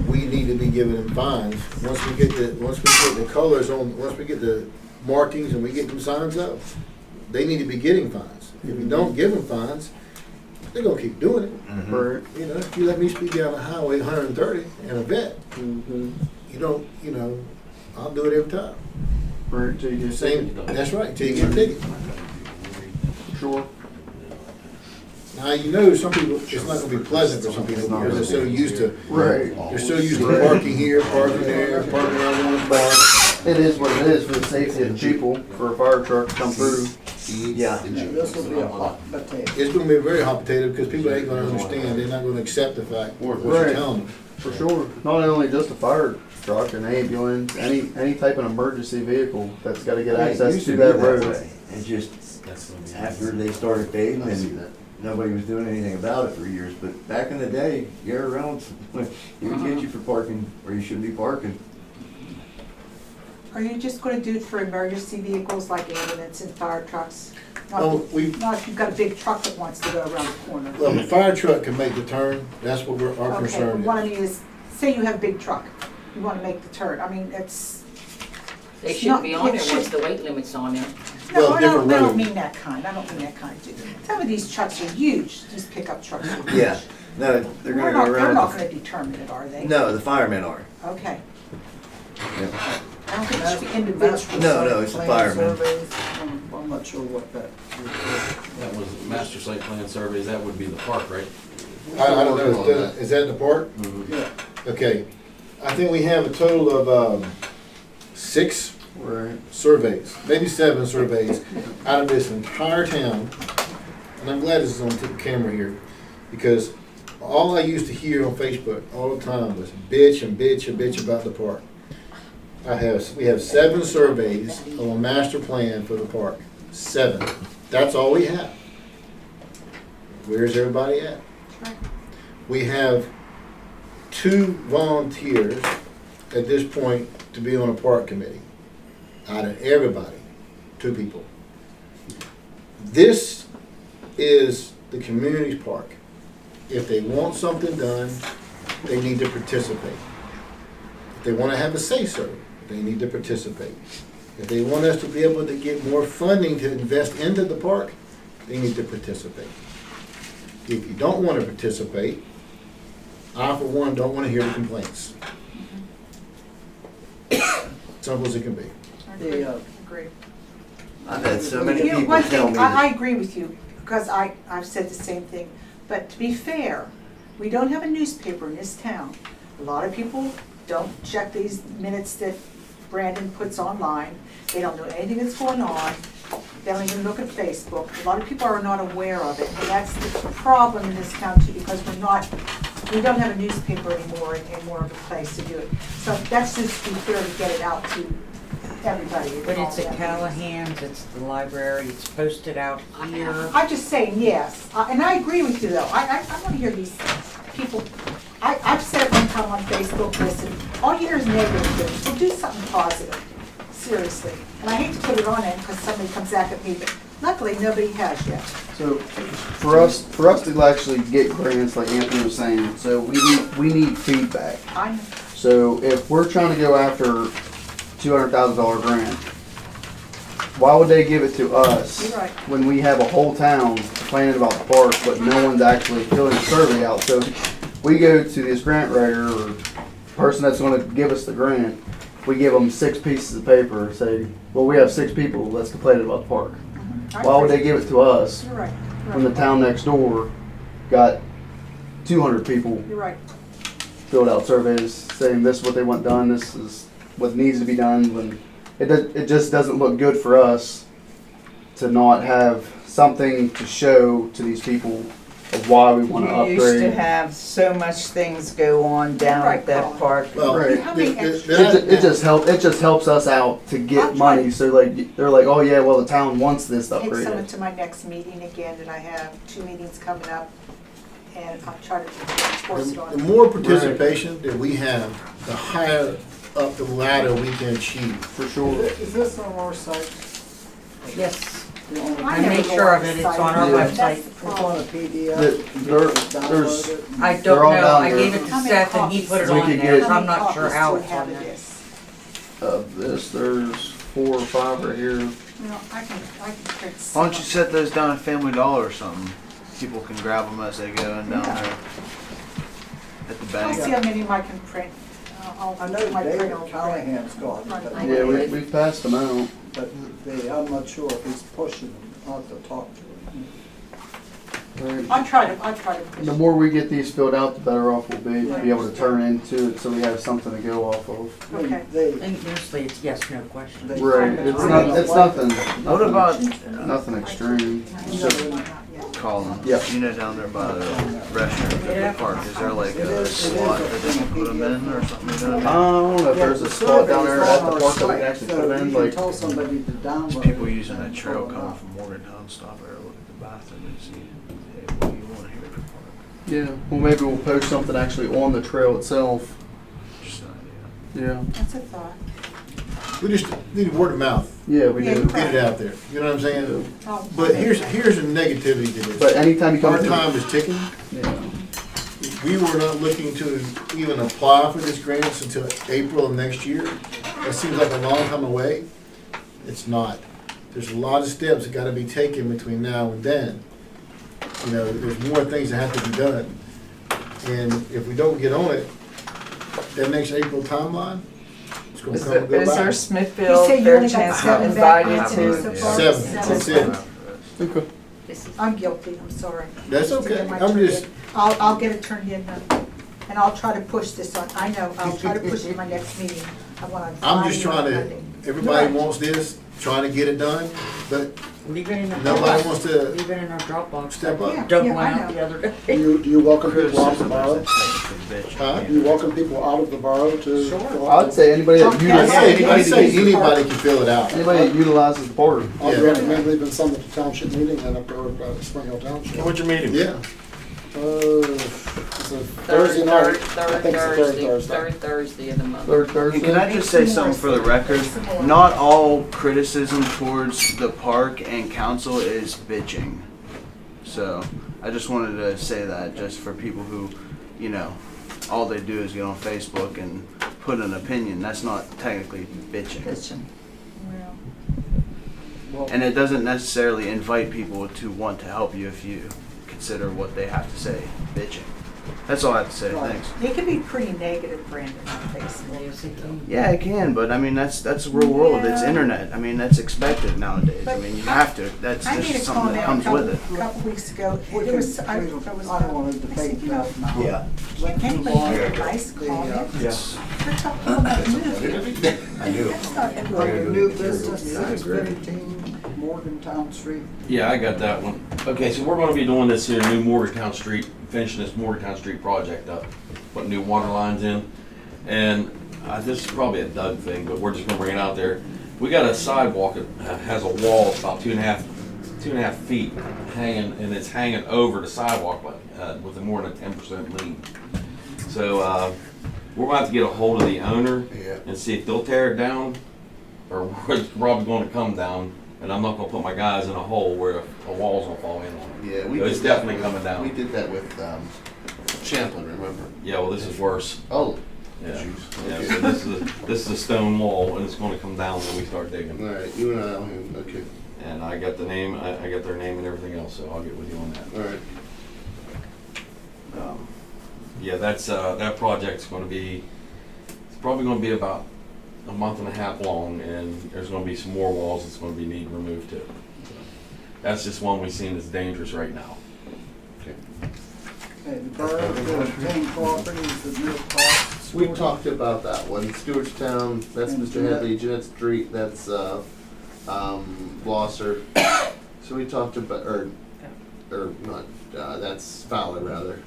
Speaker 1: We need to be giving them fines. Once we get the colors on, once we get the markings and we get them signs up, they need to be getting fines. If you don't give them fines, they're gonna keep doing it.
Speaker 8: Right.
Speaker 1: You know, if you let me speed down the highway 130 and a vet,
Speaker 8: Mm-hmm.
Speaker 1: I'll do it every time.
Speaker 8: Right, till you get
Speaker 1: Same, that's right, till you get a ticket.
Speaker 8: Sure.
Speaker 1: Now, you know, some people, it's not gonna be pleasant for some people because they're so used to,
Speaker 8: Right.
Speaker 1: they're so used to parking here, parking there, parking around one bar.
Speaker 8: It is what it is for the safety of the people, for a fire truck to come through.
Speaker 9: Yeah.
Speaker 3: This will be a hot potato.
Speaker 1: It's gonna be a very hot potato because people ain't gonna understand, they're not gonna accept the fact what you're
Speaker 8: Right.
Speaker 1: telling them.
Speaker 8: For sure. Not only just a fire truck, an ambulance, any type of emergency vehicle that's gotta get
Speaker 9: It
Speaker 8: access
Speaker 9: used
Speaker 8: to
Speaker 9: be
Speaker 8: that
Speaker 9: that
Speaker 8: road.
Speaker 9: way. It just,
Speaker 5: That's gonna be-
Speaker 9: after they started paving
Speaker 1: I see
Speaker 9: and
Speaker 1: that.
Speaker 9: nobody was doing anything about it for years, but back in the day, Gary Reynolds, he would get you for parking where you shouldn't be parking.
Speaker 10: Are you just gonna do it for emergency vehicles like ambulance and fire trucks? Not-
Speaker 1: Oh,
Speaker 10: Not if you've got a big truck that wants to go around the corner.
Speaker 1: Well, the fire truck can make the turn, that's what our
Speaker 10: Okay,
Speaker 1: concern
Speaker 10: but what I
Speaker 1: is.
Speaker 10: mean is, say you have a big truck, you wanna make the turn, I mean, it's,
Speaker 6: They
Speaker 10: It's
Speaker 6: shouldn't
Speaker 10: not-
Speaker 6: be on
Speaker 10: it
Speaker 6: there
Speaker 10: should-
Speaker 6: once the weight limit's on there.
Speaker 10: no,
Speaker 1: Well,
Speaker 10: I
Speaker 1: different
Speaker 10: don't
Speaker 1: road.
Speaker 10: mean that kind, I don't mean that kind. Some of these trucks are huge, these pickup trucks are huge.
Speaker 9: Yeah, no, they're
Speaker 10: They're
Speaker 9: gonna
Speaker 10: not,
Speaker 9: go
Speaker 10: they're
Speaker 9: around
Speaker 10: not
Speaker 9: with
Speaker 10: gonna determine it, are they?
Speaker 9: the, no, the firemen are.
Speaker 10: Okay,
Speaker 9: Yeah.
Speaker 10: I don't think it should be individual.
Speaker 9: No, it's the firemen.
Speaker 3: I'm not sure what that.
Speaker 5: That was master site plan surveys, that would be the park, right?
Speaker 1: I don't know, is that the part?
Speaker 3: Yeah.
Speaker 1: Okay, I think we have a total of 6
Speaker 8: Right.
Speaker 1: surveys, maybe 7 surveys out of this entire town. And I'm glad this is on camera here, because all I used to hear on Facebook all the time was bitch and bitch and bitch about the park. We have 7 surveys of a master plan for the park. 7. That's all we have. Where's everybody at? We have 2 volunteers at this point to be on a park committee. Out of everybody, 2 people. This is the community's park. If they want something done, they need to participate. If they want to have a say-so, they need to participate. If they want us to be able to get more funding to invest into the park, they need to participate. If you don't want to participate, I, for one, don't want to hear the complaints. Simple as it can be.
Speaker 10: Agree.
Speaker 9: I've had so many
Speaker 10: You know,
Speaker 9: people
Speaker 10: one
Speaker 9: tell
Speaker 10: thing,
Speaker 9: me
Speaker 10: I
Speaker 9: that,
Speaker 10: agree with you, because I've said the same thing. But to be fair, we don't have a newspaper in this town. A lot of people don't check these minutes that Brandon puts online. They don't know anything that's going on. They don't even look at Facebook. A lot of people are not aware of it, and that's the problem in this town too, because we don't have a newspaper anymore and more of a place to do it. So that's just to be fair to get it out to everybody.
Speaker 11: But it's at
Speaker 10: All that.
Speaker 11: Callahan's, it's the library, it's posted out here.
Speaker 10: I'm just saying, yes, and I agree with you though, I wanna hear these people, I've said it one time on Facebook, listen, all you hear is negative things, well, do something positive, seriously. And I hate to put it on it because somebody comes back at me, but luckily, nobody has yet.
Speaker 8: So for us to actually get grants, like Anthony was saying, so we need feedback.
Speaker 10: I'm,
Speaker 8: So if we're trying to go after $200,000 grant, why would they give it to us
Speaker 10: You're right.
Speaker 8: when we have a whole town complaining about the park, but no one's actually filling the survey out? So we go to this grant writer or person that's going to give us the grant, we give them 6 pieces of paper and say, well, we have 6 people that's complaining about the park.
Speaker 10: I
Speaker 8: Why would
Speaker 10: agree.
Speaker 8: they give it to us
Speaker 10: You're right.
Speaker 8: when the town next door got 200 people
Speaker 10: You're right.
Speaker 8: filled out surveys saying this is what they want done, this is what needs to be done, when it just doesn't look good for us to not have something to show to these people of why we want to
Speaker 4: You used to
Speaker 8: upgrade.
Speaker 4: have so much things go on down
Speaker 10: Right,
Speaker 4: at that
Speaker 10: Colin.
Speaker 4: park.
Speaker 1: Well,
Speaker 8: Right.
Speaker 10: How many extra-
Speaker 8: It just helps us out to
Speaker 10: I'll
Speaker 8: get
Speaker 10: try
Speaker 8: money.
Speaker 10: to-
Speaker 8: So like they're like, oh yeah, well the town wants this
Speaker 10: Take
Speaker 8: upgrade.
Speaker 10: someone to my next meeting again, and I have 2 meetings coming up. and I'll try to force it
Speaker 1: The
Speaker 10: on.
Speaker 1: more participation that we have, the higher up the ladder we can achieve.
Speaker 8: For sure.
Speaker 3: Is this on our site?
Speaker 11: Yes,
Speaker 3: You want
Speaker 11: I
Speaker 10: never
Speaker 11: made
Speaker 10: go
Speaker 11: sure
Speaker 10: on
Speaker 11: of it.
Speaker 10: the
Speaker 11: It's
Speaker 10: site.
Speaker 11: on our
Speaker 8: Yeah.
Speaker 10: That's
Speaker 11: website.
Speaker 10: the
Speaker 3: It's on
Speaker 10: problem.
Speaker 3: a PDF.
Speaker 8: There-
Speaker 3: You can
Speaker 8: there-
Speaker 3: download
Speaker 8: there's-
Speaker 3: it.
Speaker 11: I
Speaker 8: They're
Speaker 11: don't
Speaker 8: all
Speaker 11: know,
Speaker 8: down
Speaker 11: I
Speaker 8: there.
Speaker 11: gave it to
Speaker 10: How many
Speaker 11: Seth and he
Speaker 10: copies?
Speaker 11: put it
Speaker 8: We
Speaker 11: on
Speaker 8: could
Speaker 11: there,
Speaker 8: get-
Speaker 11: so I'm not sure how
Speaker 10: How
Speaker 11: it's
Speaker 10: many
Speaker 11: on
Speaker 10: copies do we
Speaker 11: there.
Speaker 10: have of this?
Speaker 8: This, there's 4 or 5 right here.
Speaker 10: Well, I can print
Speaker 12: Why don't you
Speaker 10: some.
Speaker 12: set those down at Family Dollar or something? People can grab them as they go in down
Speaker 10: Yeah.
Speaker 12: there at the
Speaker 10: I'll see
Speaker 12: bank.
Speaker 10: how many I can print. I'll
Speaker 3: I
Speaker 10: do
Speaker 3: know
Speaker 10: my
Speaker 3: David
Speaker 10: print.
Speaker 3: Callahan's got them, but
Speaker 8: Yeah, we've passed them out.
Speaker 3: I'm not sure if he's pushing them. I'll have to talk to him.
Speaker 10: I'll try to push
Speaker 8: The
Speaker 10: it.
Speaker 8: more we get these filled out, the better off we'll be able to turn into it so we have something to go off of.
Speaker 10: Okay.
Speaker 11: And mostly it's yes, no question.
Speaker 8: Right, it's nothing,
Speaker 12: What about
Speaker 8: nothing extreme. It's just,
Speaker 12: Colin?
Speaker 8: Yeah.
Speaker 12: You know, down there by the restaurant at the park, is there like a slot that they can put them in or something? You know
Speaker 8: I
Speaker 12: what I mean?
Speaker 8: don't know if there's a spot down there at the park that we can actually put them in,
Speaker 3: You can
Speaker 8: like,
Speaker 3: tell somebody to download.
Speaker 12: People
Speaker 3: it
Speaker 12: using that
Speaker 3: and
Speaker 12: trail
Speaker 3: pull it
Speaker 12: coming
Speaker 3: up.
Speaker 12: from Morgantown, stop there, look at the bathroom and see, hey, what do you want here at the park?
Speaker 8: yeah, well, maybe we'll post something actually on the trail itself.
Speaker 12: Just an idea.
Speaker 8: Yeah,
Speaker 10: That's a thought.
Speaker 1: We just need word of mouth,
Speaker 8: yeah, we
Speaker 10: Yeah,
Speaker 8: do.
Speaker 10: you're
Speaker 1: get it out there, you know what I'm saying?
Speaker 10: I'll-
Speaker 1: But here's a negativity to
Speaker 8: But
Speaker 1: this.
Speaker 8: anytime you come
Speaker 1: Our
Speaker 8: to,
Speaker 1: time is ticking.
Speaker 8: yeah,
Speaker 1: We were not looking to even apply for this grants until April of next year. That seems like a long time away. It's not. There's a lot of steps that gotta be taken between now and then. You know, there's more things that have to be done. And if we don't get on it, that next April timeline, it's gonna
Speaker 4: Is
Speaker 1: come and go
Speaker 4: there
Speaker 1: by.
Speaker 10: You
Speaker 4: Smithfield,
Speaker 10: say you
Speaker 4: fair
Speaker 10: only got
Speaker 4: chance to
Speaker 10: 7
Speaker 4: invite you
Speaker 10: backgrounds
Speaker 4: to?
Speaker 10: so far?
Speaker 1: 7, that's it.
Speaker 8: okay.
Speaker 6: This is,
Speaker 10: I'm guilty, I'm sorry.
Speaker 1: That's
Speaker 10: To
Speaker 1: okay.
Speaker 10: get my
Speaker 1: I'm
Speaker 10: turn
Speaker 1: just,
Speaker 10: in. I'll get it turned in, and I'll try to push this on, I know, I'll try to push it in my next meeting. I want to.
Speaker 1: I'm just trying to, everybody wants this, trying to get it done, but
Speaker 11: Leave it in the
Speaker 1: nobody
Speaker 11: Dropbox.
Speaker 1: wants to
Speaker 11: Leave it in our Dropbox.
Speaker 1: step up.
Speaker 10: Yeah.
Speaker 11: Dump one
Speaker 10: I
Speaker 11: out
Speaker 10: know.
Speaker 11: the other day.
Speaker 13: Do you welcome people out of the
Speaker 12: Criticism
Speaker 13: borough?
Speaker 12: is technically bitch.
Speaker 1: Huh?
Speaker 13: Do you welcome people out of the borough to?
Speaker 11: Sure.
Speaker 8: I'd say anybody that
Speaker 1: I
Speaker 8: utilizes,
Speaker 1: say anybody can fill it out.
Speaker 8: anybody that utilizes the park.
Speaker 13: I'd
Speaker 1: Yeah.
Speaker 13: recommend leaving some at the township meeting and up there at Spring Hill Township.
Speaker 5: What's your meeting?
Speaker 1: Yeah.
Speaker 13: It's a Thursday night. I think it's the third Thursday.
Speaker 6: third Thursday of the month.
Speaker 8: Third Thursday.
Speaker 12: And can I just say something for the record? Not all criticism towards the park and council is bitching. So I just wanted to say that just for people who, you know, all they do is get on Facebook and put an opinion. That's not technically bitching.
Speaker 4: Kitchen.
Speaker 12: And it doesn't necessarily invite people to want to help you if you consider what they have to say bitching. That's all I have to say.
Speaker 3: Right.
Speaker 12: Thanks.
Speaker 10: It can be pretty negative, Brandon, on Facebook.
Speaker 11: Yes, it can.
Speaker 12: Yeah, it can, but I mean that's the real world. It's
Speaker 10: Yeah.
Speaker 12: internet. I mean that's expected nowadays. I
Speaker 10: But
Speaker 12: mean you have to. That's
Speaker 10: I made
Speaker 12: just
Speaker 10: a
Speaker 12: something that
Speaker 10: comment
Speaker 12: comes with it.
Speaker 10: a couple weeks ago.
Speaker 3: We
Speaker 10: It
Speaker 3: can,
Speaker 10: was,
Speaker 3: I don't want to debate that now.
Speaker 9: Yeah.
Speaker 3: Let's
Speaker 10: Can't
Speaker 3: move
Speaker 10: anybody
Speaker 3: on.
Speaker 10: make a nice comment?
Speaker 9: Yes.
Speaker 10: We're talking about movie.
Speaker 9: I do.
Speaker 10: That's not
Speaker 3: Under
Speaker 10: everybody.
Speaker 3: new business, 615 Morgantown Street.
Speaker 5: Yeah, I got that one. Okay, so we're gonna be doing this here, new Morgantown Street, finishing this Morgantown Street project up, putting new water lines in. And this is probably a Doug thing, but we're just gonna bring it out there. We got a sidewalk that has a wall about 2.5 feet hanging, and it's hanging over the sidewalk with a more than 10% lean. So, we're about to get a hold of the owner
Speaker 2: Yeah.
Speaker 5: and see if they'll tear it down, or it's probably gonna come down, and I'm not gonna put my guys in a hole where a wall's gonna fall in on it.
Speaker 2: Yeah, we
Speaker 5: So it's
Speaker 2: did that
Speaker 5: definitely
Speaker 2: with-
Speaker 5: coming down.
Speaker 2: We did that with Champlin, remember?
Speaker 5: Yeah, well, this is worse.
Speaker 2: Oh,
Speaker 5: Yeah,
Speaker 2: jeez.
Speaker 5: yeah.
Speaker 2: Okay.
Speaker 5: So this is a stone wall, and it's gonna come down when we start digging.
Speaker 2: All right, you and I, okay,
Speaker 5: And I got the name, I got their name and everything else, so I'll get with you on that.
Speaker 2: all right.
Speaker 5: Yeah, that's that project's gonna be, it's probably gonna be about a month and a half long, and there's gonna be some more walls that's gonna be need removed too. So, that's just one we've seen that's dangerous right now.
Speaker 3: Okay, the borough to obtain properties at no cost.
Speaker 2: We talked about that one, Stewartstown, that's
Speaker 3: And
Speaker 2: Mr.
Speaker 3: Jeanette.
Speaker 2: Headley, Jeanette Street, that's, Blosser. So we talked about, or not, that's Fowler rather.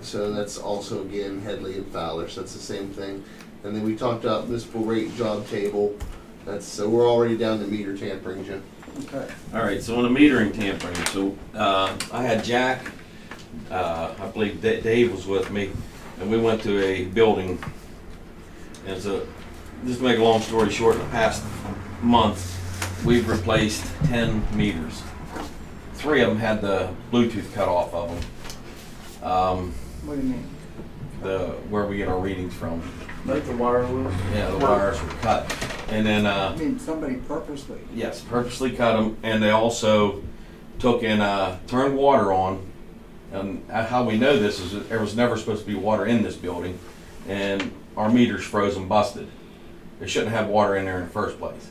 Speaker 2: So that's also again Headley and Fowler, so that's the same thing. And then we talked about municipal rate job table, that's, so we're already down to meter tampering, Jim.
Speaker 3: Okay.
Speaker 5: All right, so on the metering tampering, so I had Jack I believe Dave was with me, and we went to a building. And so, just to make a long story short, in the past month, we've replaced 10 meters. 3 of them had the Bluetooth cut off of them.
Speaker 3: What do you mean?
Speaker 5: Where we get our readings from.
Speaker 12: Like the wireless?
Speaker 5: Yeah, the wires were cut. And then,
Speaker 3: I mean, somebody purposely.
Speaker 5: yes, purposely cut them, and they also took and turned water on. And how we know this is that there was never supposed to be water in this building, and our meters froze and busted. They shouldn't have water in there in the first place.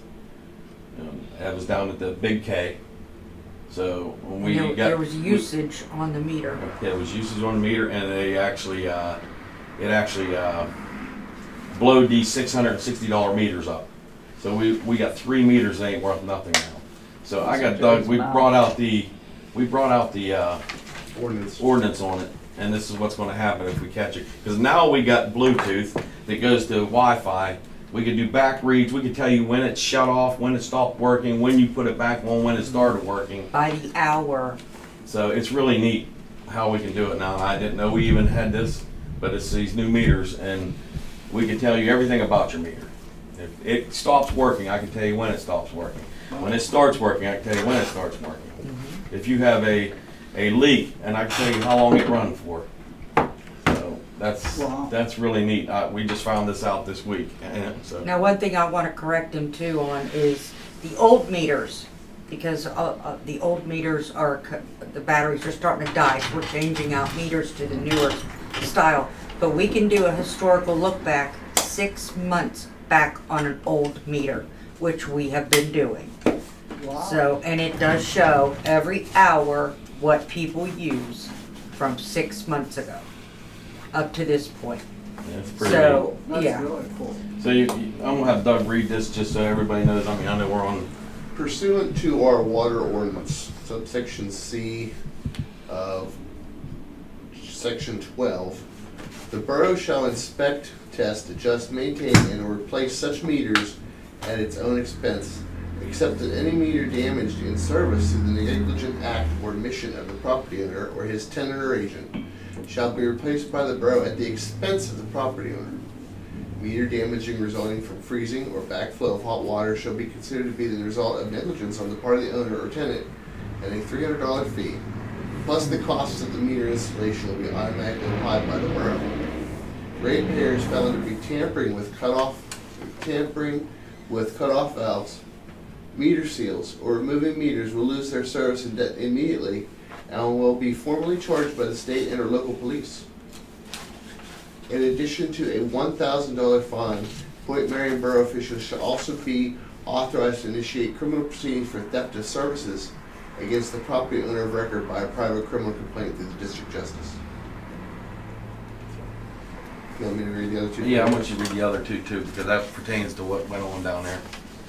Speaker 5: That was down at the Big K. So when we
Speaker 11: And
Speaker 5: got
Speaker 11: there was usage on the meter.
Speaker 5: yeah, it was usage on the meter, and they actually blowed these $660 meters up. So we got 3 meters that ain't worth nothing now. So I got Doug. We brought out the ordinance on it, and this is what's going to happen if we catch it. Because now we got Bluetooth that goes to Wi-Fi. We can do back reads. We can tell you when it shut off, when it stopped working, when you put it back on, when it started working.
Speaker 11: By the hour.
Speaker 5: So it's really neat how we can do it now. I didn't know we even had this, but it's these new meters, and we can tell you everything about your meter. If it stops working, I can tell you when it stops working. When it starts working, I can tell you when it starts working. If you have a leak, and I can tell you how long it runs for. So that's really neat. We just found this out this week. So.
Speaker 11: Now, one thing I want to correct him too on is the old meters, because the old meters the batteries are starting to die, so we're changing out meters to the newer style. But we can do a historical look back 6 months back on an old meter, which we have been doing.
Speaker 3: Wow.
Speaker 11: So, and it does show every hour what people use from 6 months ago up to this point.
Speaker 5: Yeah, it's pretty
Speaker 11: So,
Speaker 3: That's
Speaker 11: yeah.
Speaker 3: really cool.
Speaker 5: neat. So I'm gonna have Doug read this just so everybody knows. I mean, I know we're on.
Speaker 2: Pursuant to our water ordinance, subsection C of section 12, the borough shall inspect, test, adjust, maintain, and replace such meters at its own expense, except that any meter damaged in service through the negligent act or omission of the property owner or his tenant or agent shall be replaced by the borough at the expense of the property owner. Meter damaging resulting from freezing or backflow of hot water shall be considered to be the result of negligence on the part of the owner or tenant, and a $300 fee, plus the costs of the meter installation will be automatically applied by the borough. Ratepayers found to be tampering with cutoff valves, meter seals, or removing meters will lose their service immediately and will be formally charged by the state and or local police. In addition to a $1,000 fine, Point Marion Borough officials shall also be authorized to initiate criminal proceedings for theft of services against the property owner of record by a private criminal complaint through the district justice. You want me to read the other two?
Speaker 5: Yeah, I want you to read the other two too, because that pertains to what went on down there.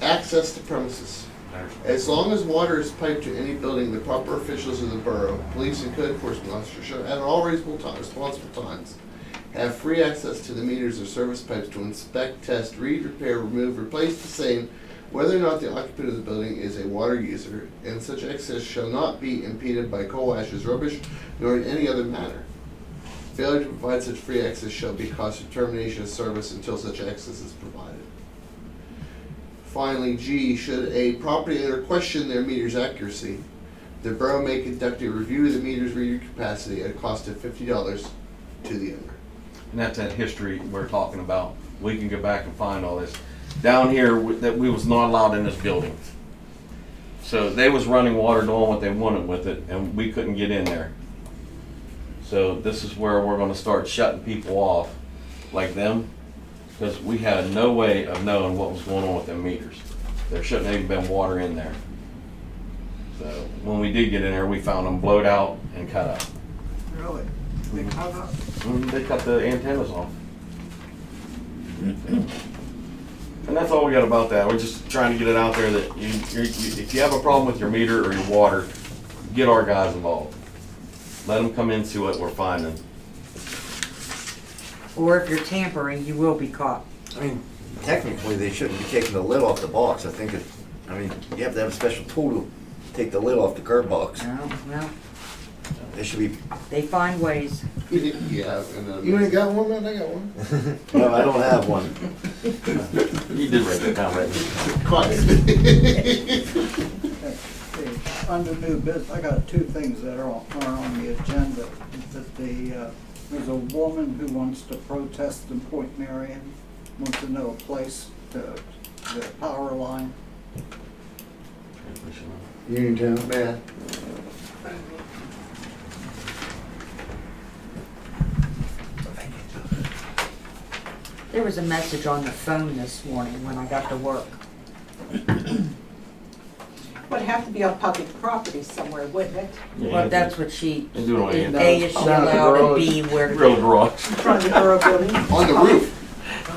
Speaker 2: Access to premises. As long as water is piped to any building, the proper officials of the borough, police and code enforcement officers shall at all reasonable responsible times have free access to the meters or service pipes to inspect, test, read, repair, remove, replace the same, whether or not the occupant of the building is a water user, and such access shall not be impeded by coal ashes, rubbish, nor in any other manner. Failure to provide such free access shall be cause for termination of service until such access is provided. Finally, G, should a property owner question their meter's accuracy, the borough may conduct a review of the meter's reader capacity at a cost of $50 to the owner.
Speaker 5: And that's that history we're talking about. We can go back and find all this. Down here, that we was not allowed in this building. So they was running water, doing what they wanted with it, and we couldn't get in there. So this is where we're gonna start shutting people off, like them, because we had no way of knowing what was going on with them meters. There shouldn't have even been water in there. So when we did get in there, we found them blowed out and cut up.
Speaker 3: Really? They cut up?
Speaker 5: They cut the antennas off. And that's all we got about that. We're just trying to get it out there that if you have a problem with your meter or your water, get our guys involved. Let them come into what we're finding.
Speaker 11: Or if you're tampering, you will be caught.
Speaker 9: I mean, technically, they shouldn't be taking the lid off the box. I think you have to have a special tool to take the lid off the curb box.
Speaker 11: Well,
Speaker 9: They should be,
Speaker 11: They find ways.
Speaker 2: Yeah, and then.
Speaker 1: You ain't got one, man? I got one.
Speaker 9: no, I don't have one.
Speaker 5: You did write that down, right?
Speaker 3: Okay, under new business, I got two things that are on the agenda. That there's a woman who wants to protest in Point Marion, wants to know a place to, the power line.
Speaker 1: Uniontown.
Speaker 2: Man.
Speaker 11: There was a message on the phone this morning when I got to work.
Speaker 10: Would have to be on public property somewhere, wouldn't it?
Speaker 11: Well, that's what she,
Speaker 5: They do it on the
Speaker 11: A, is she allowed, and B, where?
Speaker 5: Real garage.
Speaker 10: In front of the borough building?
Speaker 2: On the roof.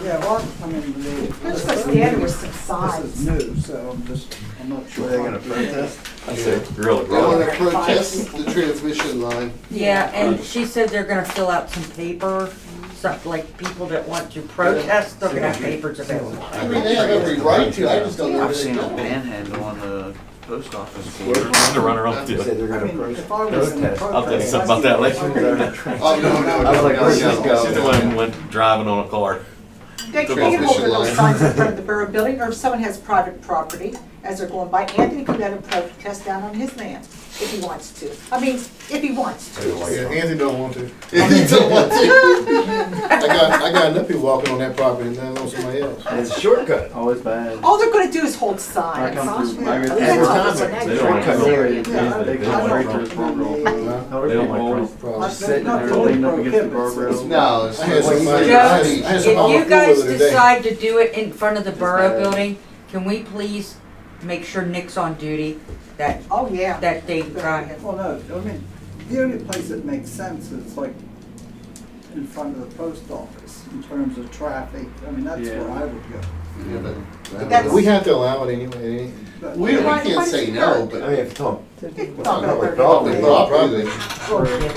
Speaker 3: Yeah, well, I mean,
Speaker 10: Let's go stand with some
Speaker 3: this
Speaker 10: signs.
Speaker 3: is new, so I'm not sure.
Speaker 9: Are they gonna protest?
Speaker 5: I say real
Speaker 2: They want
Speaker 5: garage.
Speaker 2: to protest the transmission line.
Speaker 11: Yeah, and she said they're gonna fill out some paper, something like people that want to protest, they're gonna have papers available.
Speaker 2: I mean, they have every right to, I just don't know
Speaker 12: I've
Speaker 2: where they
Speaker 12: seen a
Speaker 2: go.
Speaker 12: panhandle on the post office
Speaker 5: To
Speaker 12: corner.
Speaker 5: run around
Speaker 9: They
Speaker 5: too.
Speaker 9: said they're
Speaker 3: I
Speaker 9: gonna
Speaker 3: mean, if I was in
Speaker 9: protest.
Speaker 5: I'll tell you something about that later.
Speaker 2: Oh, no,
Speaker 9: I was like, where's this go?
Speaker 5: She's the one who went driving on a car.
Speaker 10: They
Speaker 2: The
Speaker 10: can hold
Speaker 2: transmission
Speaker 10: their little
Speaker 2: line.
Speaker 10: signs in front of the borough building, or if someone has private property, as they're going by, Anthony could let him protest down on his land, if he wants to. I mean, if he wants to.
Speaker 1: Yeah, Anthony don't want to.
Speaker 2: They don't want to.
Speaker 1: I got enough people walking on that property and then on somebody else.
Speaker 9: It's a shortcut.
Speaker 12: Always bad.
Speaker 10: All they're gonna do is hold
Speaker 12: I
Speaker 10: signs.
Speaker 12: come through, I go
Speaker 10: Every time
Speaker 12: through.
Speaker 10: they-
Speaker 5: They don't like
Speaker 9: Shortcut area.
Speaker 12: They go right through the guardrail.
Speaker 5: They don't like
Speaker 12: Always
Speaker 1: Probably.
Speaker 12: sitting there leaning up against the guardrail.
Speaker 2: No, it's
Speaker 1: I had
Speaker 2: like,
Speaker 1: somebody-
Speaker 11: Joe,
Speaker 1: I had somebody
Speaker 11: if
Speaker 1: on
Speaker 11: you
Speaker 1: the pool
Speaker 11: guys
Speaker 1: the other day.
Speaker 11: decide to do it in front of the borough
Speaker 12: bad.
Speaker 11: building, can we please make sure Nick's on duty that,
Speaker 10: Oh, yeah.
Speaker 11: that day?
Speaker 3: Well, no, I mean, the only place that makes sense is like in front of the post office in terms of traffic. I mean, that's
Speaker 12: Yeah.
Speaker 3: where I would go.
Speaker 2: Yeah, but-
Speaker 10: That's-
Speaker 1: We have to allow it anyway.
Speaker 3: But-
Speaker 2: We can't say no, but.
Speaker 9: I mean, if it's on
Speaker 10: Talk about
Speaker 9: public
Speaker 10: their-
Speaker 9: property.
Speaker 2: Property.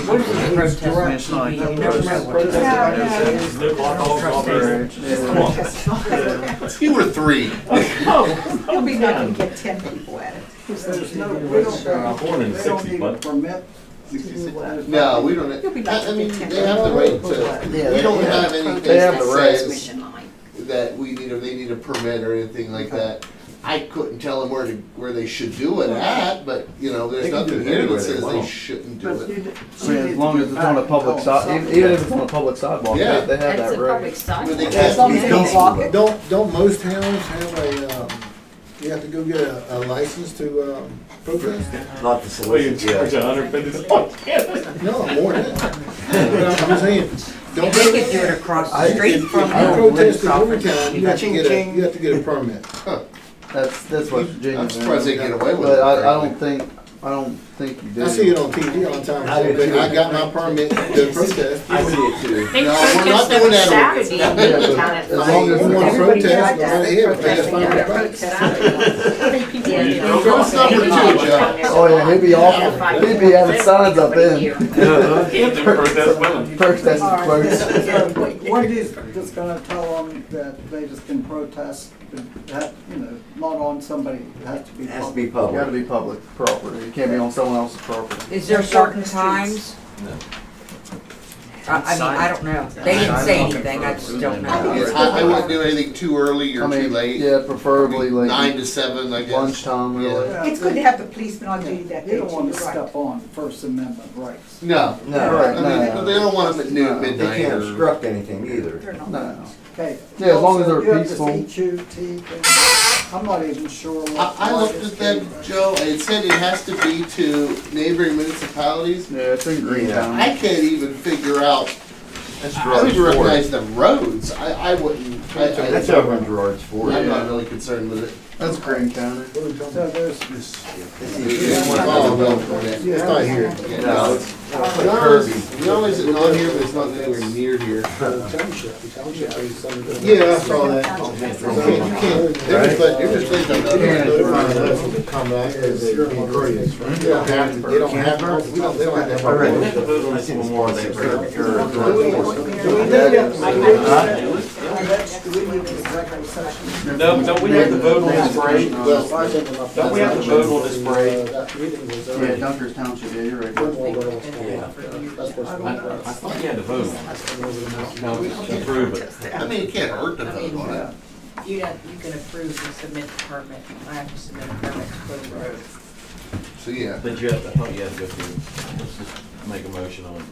Speaker 11: What if it's protest on
Speaker 12: It's not like
Speaker 11: TV? You
Speaker 12: the
Speaker 11: never know
Speaker 12: protest-
Speaker 11: what it's
Speaker 10: Yeah,
Speaker 11: gonna
Speaker 10: yeah.
Speaker 11: do.
Speaker 5: They block all coverage. Come on.
Speaker 2: You were three.
Speaker 10: He'll be not gonna get 10 people at it.
Speaker 3: There's no, we don't,
Speaker 5: Born in the
Speaker 3: they don't
Speaker 5: 60s,
Speaker 3: need a
Speaker 5: bud.
Speaker 3: permit.
Speaker 2: No, we don't,
Speaker 10: You'll be
Speaker 2: I
Speaker 10: lucky
Speaker 2: mean,
Speaker 10: to get
Speaker 2: they
Speaker 10: 10.
Speaker 2: have the right to, we don't have anything
Speaker 9: They have
Speaker 2: that
Speaker 9: the right.
Speaker 2: says that we need, or they need a permit or anything like that. I couldn't tell them where they should do it at, but, you know, there's
Speaker 9: They can do
Speaker 2: nothing
Speaker 9: it
Speaker 2: here
Speaker 9: anywhere
Speaker 2: that
Speaker 9: they
Speaker 2: says they
Speaker 9: want.
Speaker 2: shouldn't do
Speaker 3: But
Speaker 2: it.
Speaker 3: you-
Speaker 12: I mean, as long as it's on a public side, even if it's on a public sidewalk,
Speaker 2: Yeah.
Speaker 12: they have
Speaker 6: That's
Speaker 12: that
Speaker 6: a public
Speaker 12: right.
Speaker 6: sidewalk.
Speaker 2: They
Speaker 10: As
Speaker 2: can't
Speaker 10: long
Speaker 2: be
Speaker 10: as they don't block it.
Speaker 1: Don't most towns have you have to go get a license to protest?
Speaker 9: Not the
Speaker 5: Well, you
Speaker 9: solicit,
Speaker 5: charge
Speaker 9: yeah.
Speaker 5: $150.
Speaker 1: No, more than that. I'm just saying, don't
Speaker 11: They could do it across the street from
Speaker 1: you
Speaker 11: the
Speaker 1: protest in
Speaker 11: office.
Speaker 1: Rivertown, you have to get a permit.
Speaker 12: That's West Virginia.
Speaker 2: I'm surprised they get away with
Speaker 12: But
Speaker 2: it.
Speaker 12: I don't think you do.
Speaker 1: I see it on TV all the time.
Speaker 9: I do
Speaker 1: But
Speaker 9: too.
Speaker 1: I got my permit to protest.
Speaker 9: I see it too.
Speaker 6: They
Speaker 2: No, we're not
Speaker 6: protest
Speaker 2: doing
Speaker 6: every
Speaker 2: that.
Speaker 6: Saturday in Newtown at
Speaker 12: As long as
Speaker 1: We want to
Speaker 10: Everybody
Speaker 1: protest,
Speaker 10: tried
Speaker 1: go
Speaker 10: that.
Speaker 1: right ahead, but they just
Speaker 10: Protesting,
Speaker 1: find
Speaker 10: yeah,
Speaker 1: a right.
Speaker 10: protest. How many people
Speaker 6: Yeah,
Speaker 10: in
Speaker 6: they
Speaker 10: there?
Speaker 6: don't
Speaker 2: What's
Speaker 6: go-
Speaker 2: number
Speaker 6: they
Speaker 2: two,
Speaker 6: don't go
Speaker 2: Joe?
Speaker 6: down there.
Speaker 12: Oh yeah, he'd be awful. He'd be having signs up in.
Speaker 5: They protest women.
Speaker 12: First that's
Speaker 3: All
Speaker 12: the
Speaker 3: right,
Speaker 12: first.
Speaker 3: so Wendy's just gonna tell them that they just can protest, but that, you know, not on somebody, it has to be
Speaker 9: It has to
Speaker 3: public.
Speaker 9: be public.
Speaker 12: Gotta be public property. It can't be on someone else's property.
Speaker 11: Is there certain times? I mean, I don't know. They didn't say anything, I just don't know.
Speaker 2: I wouldn't do anything too early or
Speaker 12: I
Speaker 2: too
Speaker 12: mean,
Speaker 2: late.
Speaker 12: yeah, preferably like
Speaker 2: 9 to 7, I guess.
Speaker 12: lunchtime really.
Speaker 2: Yeah.
Speaker 10: It's good to have the policeman on duty that day,
Speaker 3: You don't
Speaker 10: too,
Speaker 3: want
Speaker 10: you're
Speaker 3: to
Speaker 10: right.
Speaker 3: step on First Amendment rights.
Speaker 2: No.
Speaker 9: No,
Speaker 12: Right,
Speaker 2: I mean,
Speaker 12: no.
Speaker 2: they don't want them at noon,
Speaker 9: they
Speaker 2: midnight.
Speaker 9: can't
Speaker 2: or-
Speaker 9: obstruct anything either.
Speaker 10: They're not.
Speaker 12: No.
Speaker 3: Okay.
Speaker 12: Yeah, as long as
Speaker 3: Also,
Speaker 12: they're
Speaker 3: you have this
Speaker 12: peaceful.
Speaker 3: HUT thing. I'm not even sure what.
Speaker 2: I looked at that, Joe, and it said it has to be to neighboring municipalities.
Speaker 12: Yeah, it's in Greentown.
Speaker 2: I can't even figure out,
Speaker 9: That's
Speaker 2: I don't even
Speaker 9: Gerard's Ford.
Speaker 2: recognize the roads. I wouldn't,
Speaker 9: That's over in Gerard's Ford.
Speaker 2: I'm not really concerned with it.
Speaker 12: That's Green County.
Speaker 3: So there's,
Speaker 2: Oh, no,
Speaker 1: It's not here.
Speaker 2: yeah, no, it's- Not only is it not here, but it's not anywhere near here.
Speaker 1: Yeah, I saw that. You can't, they're just letting them notify us when they come back as they be courteous. They don't have to, they don't have to have
Speaker 9: I read
Speaker 1: to.
Speaker 9: it. I seen this morning.
Speaker 3: do we need to executive session.
Speaker 5: No, don't we have to vote on this parade?
Speaker 13: Well,
Speaker 5: Don't we have to vote on this parade?
Speaker 13: That meeting was
Speaker 12: Yeah,
Speaker 13: already.
Speaker 12: Dunkers Township, yeah, you're right.
Speaker 13: One more little-
Speaker 5: Yeah.
Speaker 13: That's what's
Speaker 5: I
Speaker 13: going on.
Speaker 5: thought you had to vote on it. No, we can approve it.
Speaker 2: I mean, it can't hurt to vote on it.
Speaker 3: Yeah.
Speaker 7: You can approve to submit the permit. I have to submit a permit to close the road.
Speaker 2: So, yeah.
Speaker 5: But you have, I thought you had to go through, let's just make a motion on,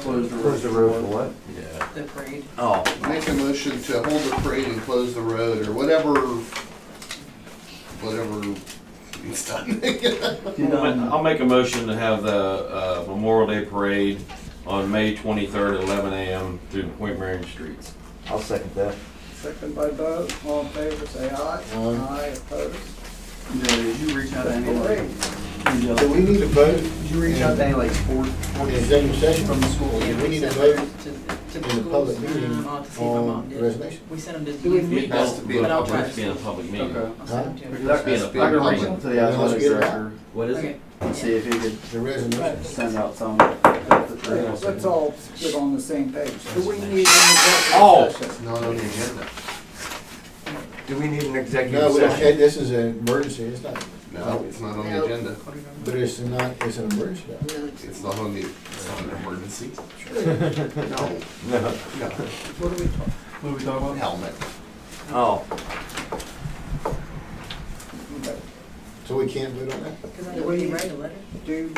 Speaker 12: Close the road.
Speaker 9: Close the road for what?
Speaker 5: yeah.
Speaker 7: The parade.
Speaker 5: Oh.
Speaker 2: Make a motion to hold the parade and close the road, or whatever needs done.
Speaker 5: I'll make a motion to have the Memorial Day Parade on May 23rd at 11 a.m. through the Point Marion streets.
Speaker 9: I'll second that.
Speaker 3: Second by Bo, all in favor, say aye.
Speaker 1: Aye.
Speaker 3: Opposed?
Speaker 12: Yeah, did you reach out to any like?
Speaker 1: Do we need to vote
Speaker 12: Did you reach out to any like sport?
Speaker 1: in the executive session
Speaker 12: From the school.
Speaker 1: Yeah, we need to
Speaker 7: sent
Speaker 1: vote
Speaker 7: letters to the
Speaker 1: in the public
Speaker 7: schools,
Speaker 1: meeting
Speaker 7: to see if my mom
Speaker 1: on
Speaker 7: did.
Speaker 1: resignation?
Speaker 7: We sent them to.
Speaker 3: Do we
Speaker 7: the
Speaker 3: meet?
Speaker 2: It has to be a
Speaker 7: But I'll
Speaker 2: public.
Speaker 7: try
Speaker 5: It has to be in a public meeting.
Speaker 12: Okay.
Speaker 7: I'll send them to him.
Speaker 5: That's being a
Speaker 2: Has to be a
Speaker 12: I can reach
Speaker 2: public.
Speaker 12: out to the
Speaker 1: Let's
Speaker 12: athletic
Speaker 1: get it
Speaker 12: director
Speaker 5: What is
Speaker 7: Okay.
Speaker 5: it?
Speaker 12: and see if he could
Speaker 1: The resignation.
Speaker 12: send out some.
Speaker 3: Let's all get on the same page. Do we need an
Speaker 5: Oh.
Speaker 3: executive
Speaker 2: It's
Speaker 3: session?
Speaker 2: not on the agenda.
Speaker 9: Do we need an
Speaker 1: No,
Speaker 9: executive
Speaker 1: we don't-
Speaker 9: session?
Speaker 1: this is an emergency, it's not,
Speaker 2: No, it's not on the agenda.
Speaker 1: but it's not, it's an emergency.
Speaker 2: It's not on the, it's not an emergency. No,
Speaker 5: No.
Speaker 2: no.
Speaker 3: What are we talking?
Speaker 12: What are we talking about?
Speaker 2: Helmet.
Speaker 5: Oh.
Speaker 3: Okay.
Speaker 1: So we can't vote on that?
Speaker 7: Because I know we write a letter.
Speaker 3: Do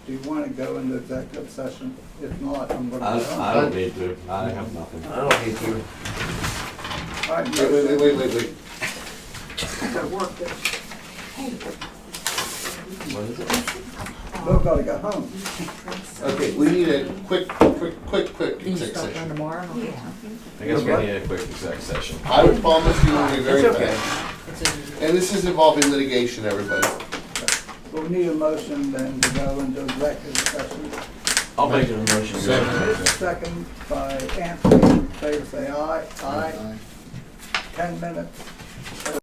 Speaker 3: you want to go into executive session? If not, I'm going to.
Speaker 5: I don't need to. I have nothing.
Speaker 9: I don't need to.
Speaker 3: All right,
Speaker 2: Wait.
Speaker 10: I gotta work there.
Speaker 5: What is it?
Speaker 3: We've got to go home.
Speaker 2: Okay, we need a quick
Speaker 7: Can you
Speaker 2: exec
Speaker 7: start on
Speaker 2: session.
Speaker 7: tomorrow?
Speaker 5: I guess we need a quick exec session.
Speaker 2: I would promise you will be very
Speaker 9: It's okay.
Speaker 2: fast.
Speaker 7: It's a-
Speaker 2: And this is involving litigation, everybody.
Speaker 3: We'll need a motion then to go into executive session.
Speaker 5: I'll make a motion. to go into exec.
Speaker 3: Second by Anthony, in favor say aye. Aye. 10 minutes.